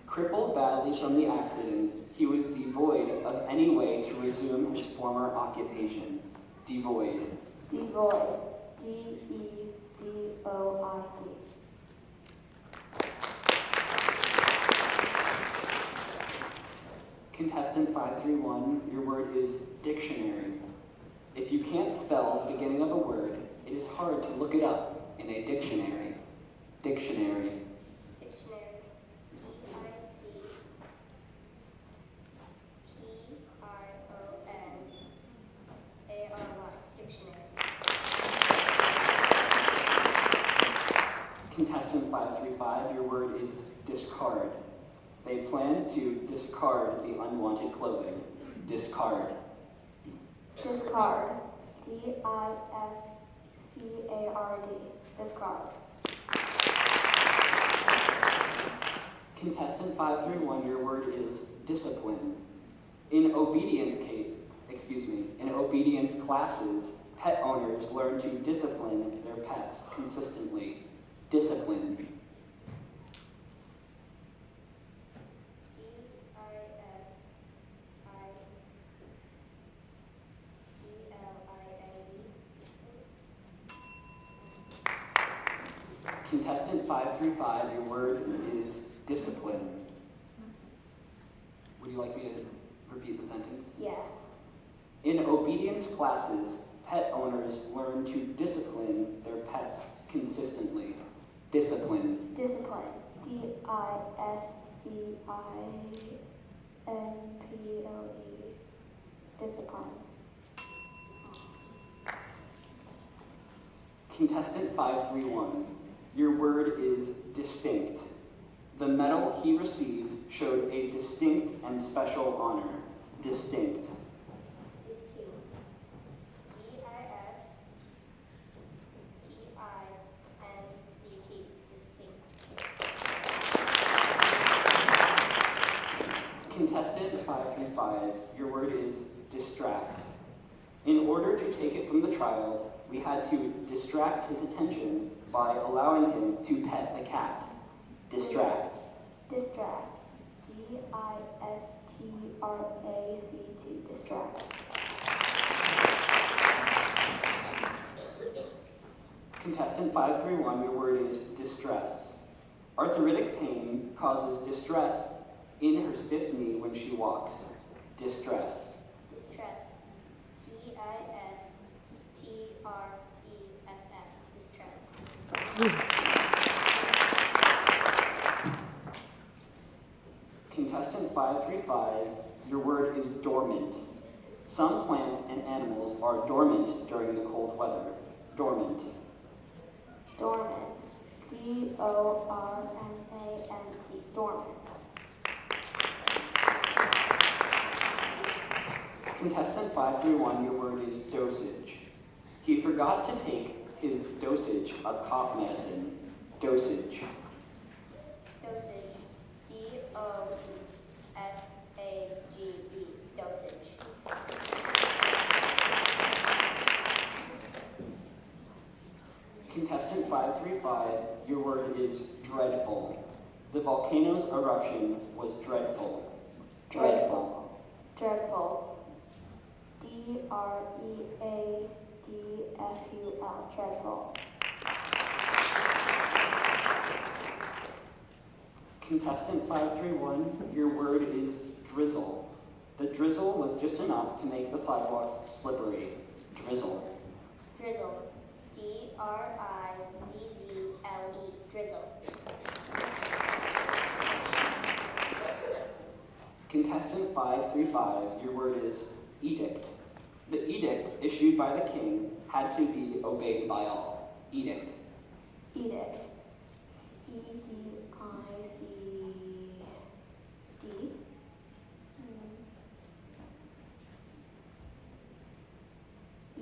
Crippled badly from the accident, he was devoid of any way to resume his former occupation. Devoid.
Devoid. D-E-V-O-I-D.
Contestant 531, your word is dictionary. If you can't spell the beginning of a word, it is hard to look it up in a dictionary. Dictionary.
Dictionary. D-I-C-T-I-O-N-A-R-Y. Dictionary.
Contestant 535, your word is discard. They planned to discard the unwanted clothing. Discard.
Discard. D-I-S-C-A-R-D. Discard.
Contestant 531, your word is discipline. In obedience classes, pet owners learn to discipline their pets consistently. Discipline.
D-I-S-C-I-P-L-I-N-E.
Contestant 535, your word is discipline. Would you like me to repeat the sentence?
Yes.
In obedience classes, pet owners learn to discipline their pets consistently. Discipline.
Discipline. D-I-S-C-I-N-P-L-E. Discipline.
Contestant 531, your word is distinct. The medal he received showed a distinct and special honor. Distinct.
Distinct. D-I-S-T-I-N-C-T. Distinct.
Contestant 535, your word is distract. In order to take it from the child, we had to distract his attention by allowing him to pet the cat. Distract.
Distract. D-I-S-T-R-A-C-T. Distract.
Contestant 531, your word is distress. Arthritic pain causes distress in her stiff knee when she walks. Distress.
Distress. D-I-S-T-R-E-S-S. Distress.
Contestant 535, your word is dormant. Some plants and animals are dormant during the cold weather. Dormant.
Dormant. D-O-R-M-A-N-T. Dormant.
Contestant 531, your word is dosage. He forgot to take his dosage of cough medicine. Dosage.
Dosage. D-O-S-A-G-E. Dosage.
Contestant 535, your word is dreadful. The volcano's eruption was dreadful. Dreadful.
Dreadful. D-R-E-A-D-F-U-L. Dreadful.
Contestant 531, your word is drizzle. The drizzle was just enough to make the sidewalks slippery. Drizzle.
Drizzle. D-R-I-Z-Z-L-E. Drizzle.
Contestant 535, your word is edict. The edict issued by the king had to be obeyed by all. Edict.
Edict. E-D-I-C-D.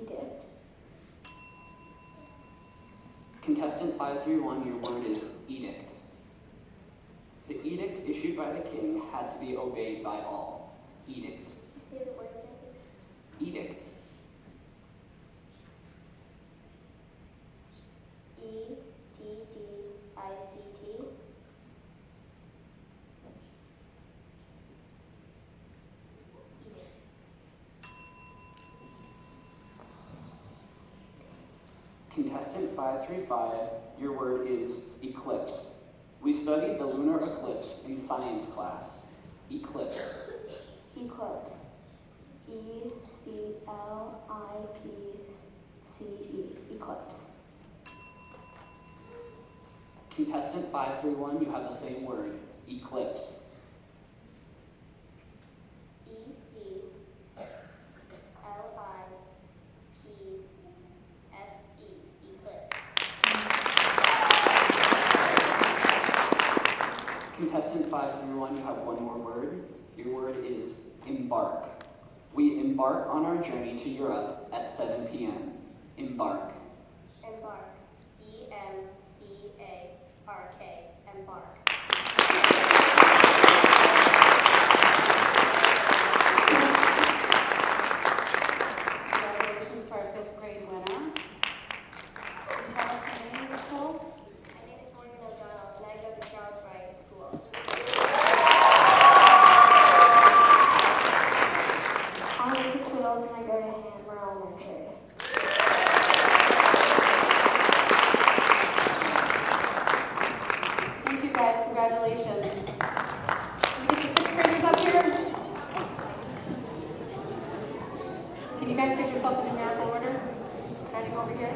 Edict.
Contestant 531, your word is edict. The edict issued by the king had to be obeyed by all. Edict.
Say the word again, please.
Edict.
E-D-D-I-C-T. Edict.
Contestant 535, your word is eclipse. We studied the lunar eclipse in science class. Eclipse.
Eclipse. E-C-L-I-P-C-E. Eclipse.
Contestant 531, you have the same word. Eclipse.
E-C-L-I-P-S-E. Eclipse.
Contestant 531, you have one more word. Your word is embark. We embark on our journey to Europe at 7 p.m. Embark.
Embark. E-M-B-A-R-K. Embark.
Congratulations to our 5th grade winner. Can you tell us your name, Rachel?
My name is Morgan O'Donnell, and I go to Charles Wright School.
I'm Lucas Widdles and I go to Hammer Elementary.
Thank you guys, congratulations. Can we get the 6th graders up here? Can you guys get yourself in numerical order? Starting over here.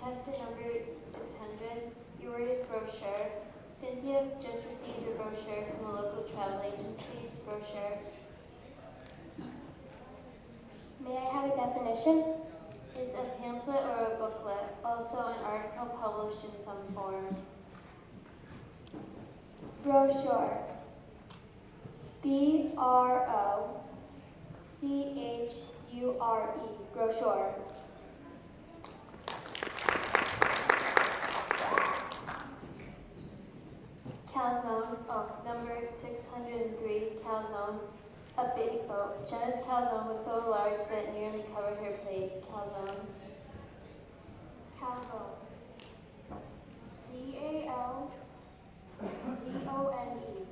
Contestant number 600, your word is brochure. Cynthia just received a brochure from the local travel agency. Brochure.
May I have a definition?
It's a pamphlet or a booklet, also an article published in some form.
Brochure. BROCHURE. Brochure.
Calzone, number 603, calzone, a big boat. Jenna's calzone was so large that it nearly covered her plate. Calzone.
Calzone. CALZONE.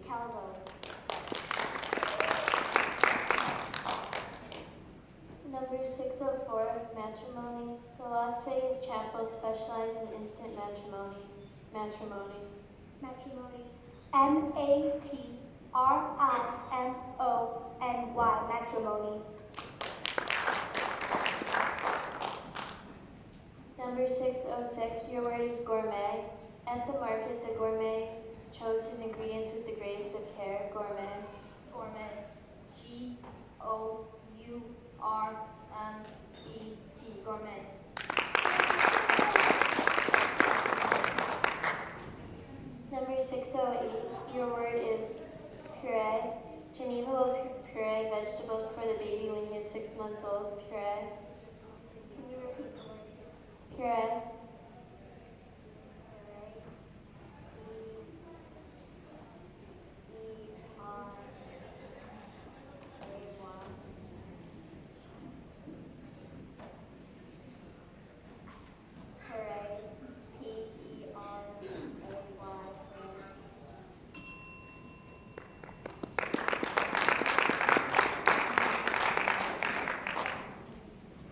Calzone.
Number 604, matrimony. The Las Vegas chapel specialized in instant matrimony. Matrimony.
Matrimony. MATRIMONY. Matrimony.
Number 606, your word is gourmet. At the market, the gourmet chose his ingredients with the greatest of care. Gourmet.
Gourmet. GOURMET. Gourmet.
Number 608, your word is puree. Geneva will puree vegetables for the baby when he is 6 months old. Puree.
Can you repeat the word?
Puree.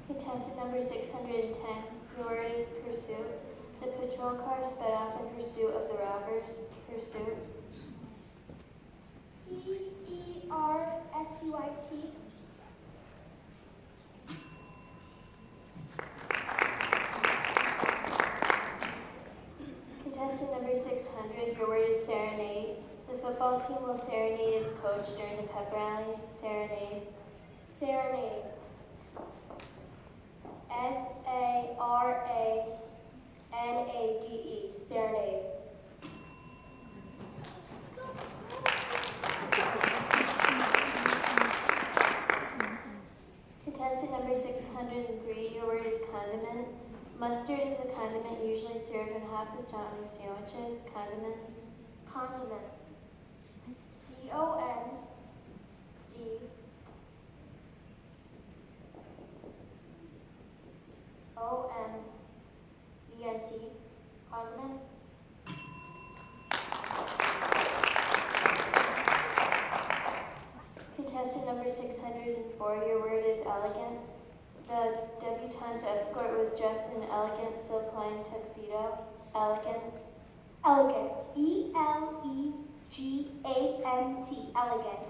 Contestant number 610, your word is pursuit. The patrol car sped off in pursuit of the robbers. Pursuit.
PERSUIT.
Contestant number 600, your word is serenade. The football team will serenade its coach during the pep rally. Serenade.
Serenade. SARANADE. Serenade.
Contestant number 603, your word is condiment. Mustard is the condiment usually served in hot pastrami sandwiches. Condiment.
Condiment. CONDIMENT. Condiment.
Contestant number 604, your word is elegant. The debutante's escort was dressed in an elegant silk-lined tuxedo. Elegant.
Elegant. ELEGANT. Elegant.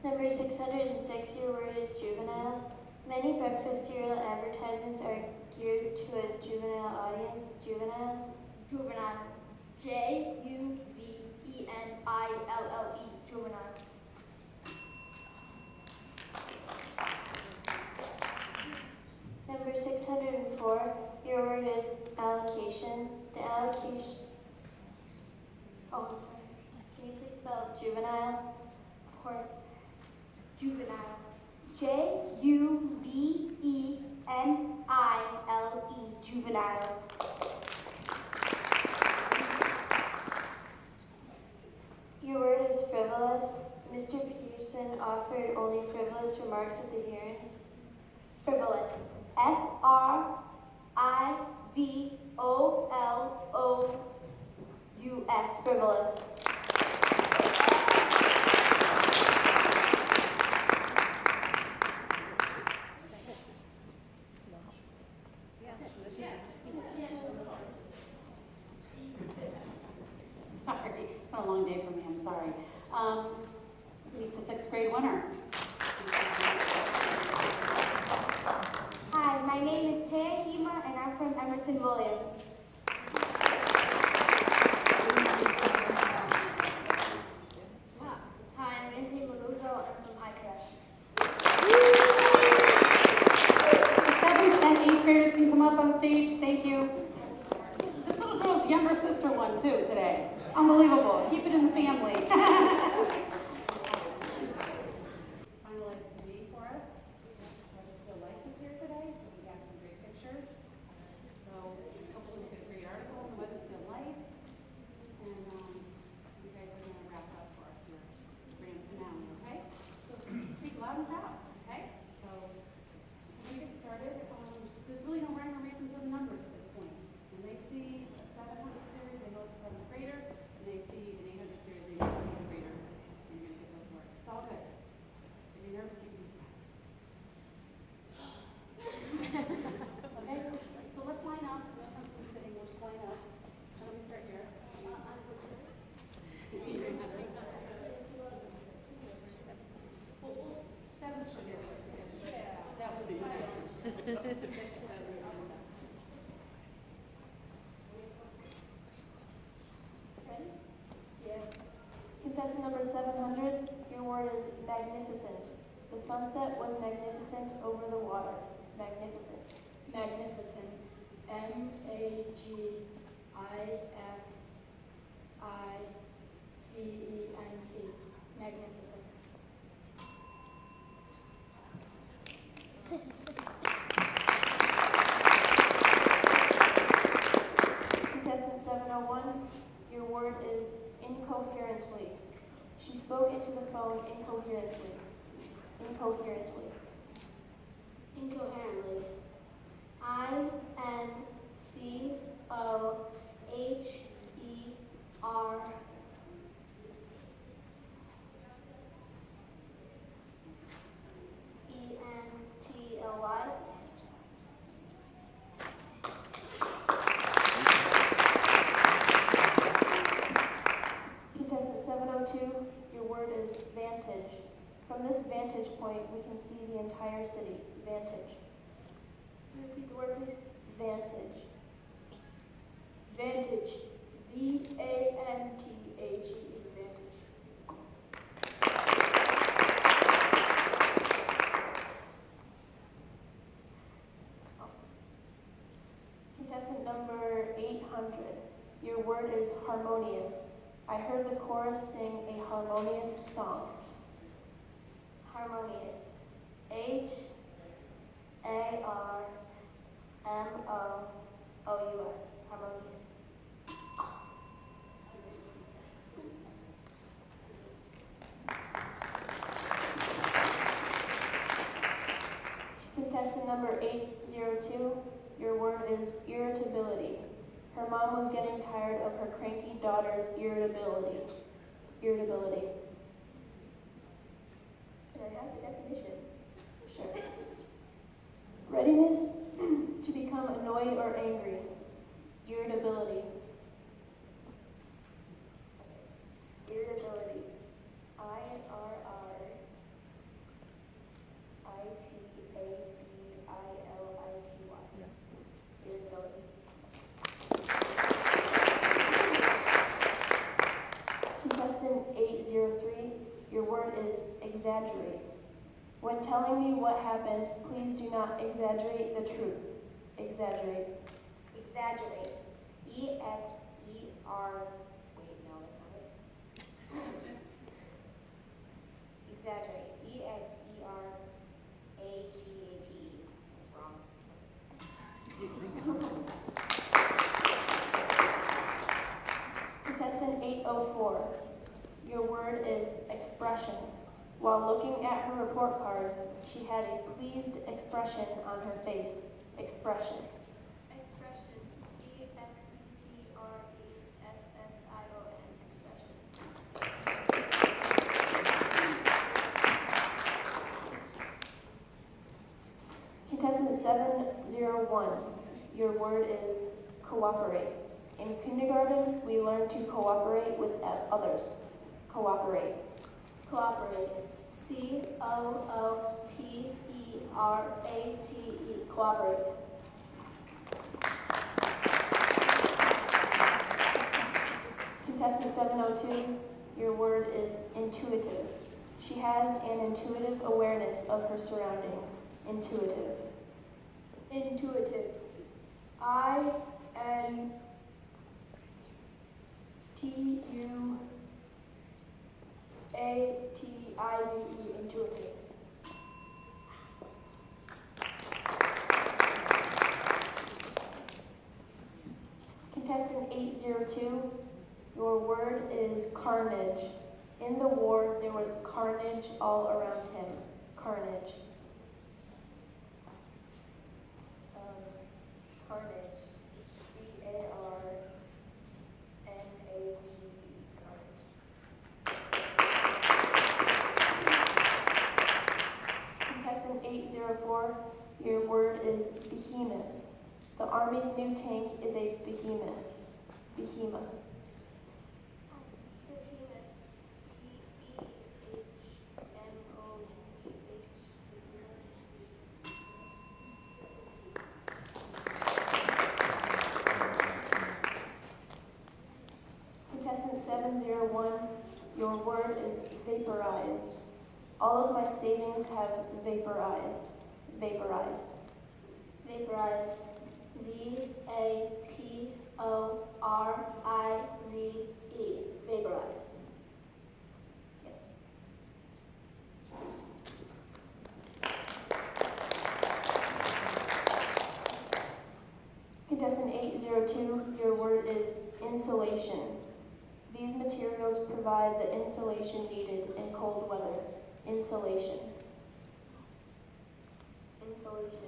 Number 606, your word is juvenile. Many breakfast cereal advertisements are geared to a juvenile audience. Juvenile.
Juvenile. JUVENILLE. Juvenile.
Number 604, your word is allocation. The allocation. Oh, I'm sorry. Can you please spell juvenile?
Of course. Juvenile. JUVENILE. Juvenile.
Your word is frivolous. Mr. Peterson offered only frivolous remarks at the hearing.
Frivolous. FRIVOLOUS. Frivolous.
Sorry, it's been a long day for me, I'm sorry. Meet the 6th grade winner.
Madison Williams. Hi, I'm Anthony Malujo. I'm from Highcrest.
The 7th and 8th graders can come up on stage. Thank you. This little girl's younger sister won too today. Unbelievable. Keep it in the family. Finalize the B for us. Register Life is here today, so we got some great pictures. So hopefully we get a great article on Weathersfield Life. And you guys are going to wrap up for us your grand finale, okay? So speak loud and proud, okay? So when we get started, there's really no rhyme or reason to the numbers at this point. When they see a 700 series, they know it's a 7th grader. And they see an 800 series, they know it's an 8th grader. And you're going to get those words. It's all good. If you're nervous, you can do that. Okay? So let's line up. No sense in sitting. We'll just line up. Let me start here. Well, 7 should be good. That was 6.
Ready? Yeah. Contestant number 700, your word is magnificent. The sunset was magnificent over the water. Magnificent.
Magnificent. M-A-G-I-F-I-C-E-N-T. Magnificent.
Contestant 701, your word is incoherently. She spoke into the phone incoherently. Incoherently.
Incoherently. I-N-C-O-H-E-R. E-N-T-L-Y.
Contestant 702, your word is vantage. From this vantage point, we can see the entire city. Vantage.
Can you repeat the word, please?
Vantage.
Vantage. V-A-N-T-H-E. Vantage.
Contestant number 800, your word is harmonious. I heard the chorus sing a harmonious song.
Harmonious. H-A-R-M-O-O-U-S. Harmonious.
Contestant number 802, your word is irritability. Her mom was getting tired of her cranky daughter's irritability. Irritability.
Can I have the definition?
Sure. Readiness to become annoyed or angry. Irritability.
Irritability. I-R-R-I-T-A-B-I-L-I-T-Y. Irritability.
Contestant 803, your word is exaggerate. When telling me what happened, please do not exaggerate the truth. Exaggerate.
Exaggerate. E-X-E-R. Wait, no, that's not it. Exaggerate. E-X-E-R-A-G-A-T-E. That's wrong.
Contestant 804, your word is expression. While looking at her report card, she had a pleased expression on her face. Expression.
Expression. E-X-P-R-E-S-S-I-O-N. Expression.
Contestant 701, your word is cooperate. In kindergarten, we learn to cooperate with others. Cooperate.
Cooperate. C-O-O-P-E-R-A-T-E. Cooperate.
Contestant 702, your word is intuitive. She has an intuitive awareness of her surroundings. Intuitive.
Intuitive. INTUATIVE. Intuitive.
Contestant 802, your word is carnage. In the war, there was carnage all around him. Carnage.
Carnage. Carnage.
Contestant 804, your word is behemoth. The Army's new tank is a behemoth. Behemoth. Contestant 701, your word is vaporized. All of my savings have vaporized. Vaporized.
Vaporize. VAPORIZE. Vaporize.
Yes. Contestant 802, your word is insulation. These materials provide the insulation needed in cold weather. Insulation.
Insulation. Insulation.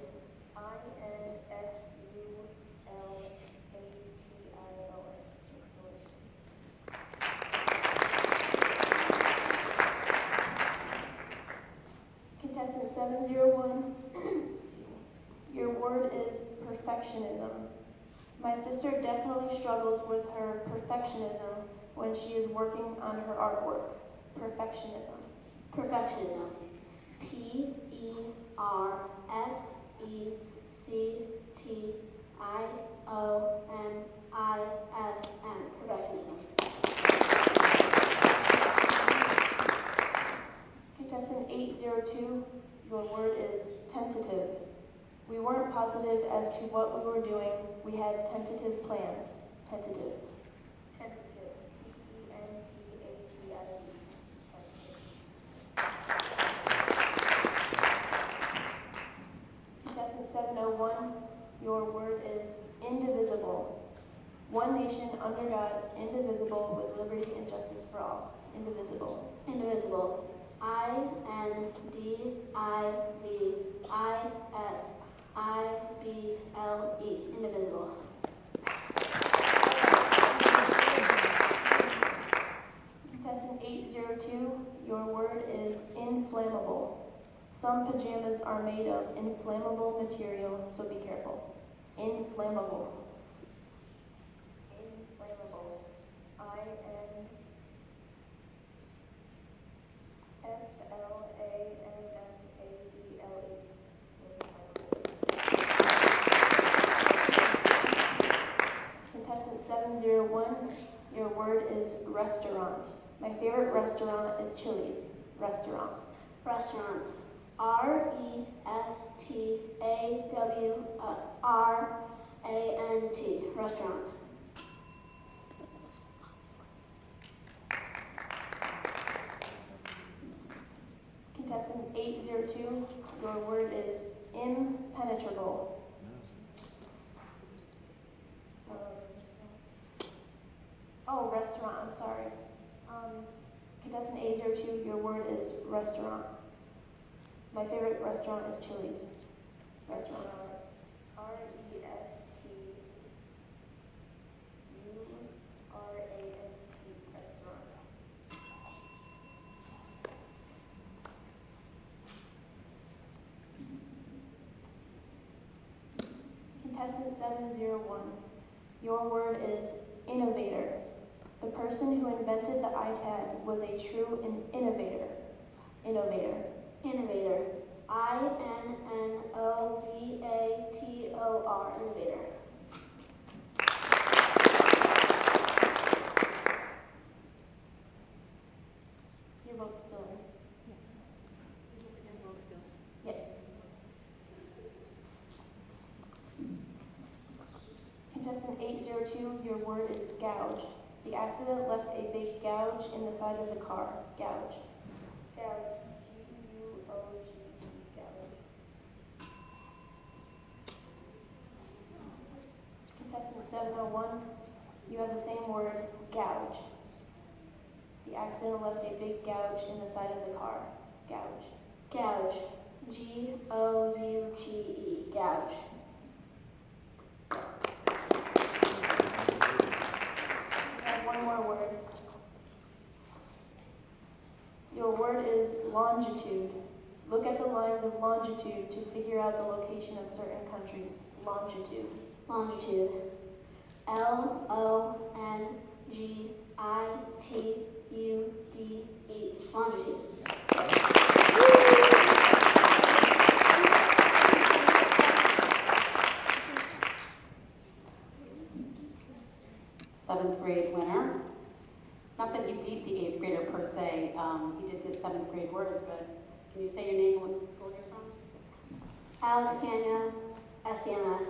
Contestant 701, your word is perfectionism. My sister definitely struggles with her perfectionism when she is working on her artwork. Perfectionism.
Perfectionism. PERFECTIONISM. Perfectionism.
Contestant 802, your word is tentative. We weren't positive as to what we were doing. We had tentative plans. Tentative.
Tentative. TENTATIVE.
Contestant 701, your word is indivisible. One nation under God, indivisible, with liberty and justice for all. Indivisible.
Indivisible. INDIVISIBLE. Indivisible.
Contestant 802, your word is inflammable. Some pajamas are made of inflammable material, so be careful. Inflammable.
Inflammable.
Contestant 701, your word is restaurant. My favorite restaurant is Chili's. Restaurant.
Restaurant. RESTAWRANT. Restaurant.
Contestant 802, your word is impenetrable. Restaurant, I'm sorry. Contestant 802, your word is restaurant. My favorite restaurant is Chili's. Restaurant.
Restaurant.
Contestant 701, your word is innovator. The person who invented the iPad was a true innovator. Innovator.
Innovator. INNOVATOR. Innovator.
802, your word is gouge. The accident left a big gouge in the side of the car. Gouge.
Gouge. G-U-O-G-E. Gouge.
Contestant 701, you have the same word, gouge. The accident left a big gouge in the side of the car. Gouge.
Gouge. G-O-U-G-E. Gouge.
Yes. I have one more word. Your word is longitude. Look at the lines of longitude to figure out the location of certain countries. Longitude.
Longitude. L-O-N-G-I-T-U-D-E. Longitude.
7th grade winner. It's not that he beat the 8th grader per se. He did get 7th grade words, but can you say your name and what school you're from?
Alex Kanya, SDMS.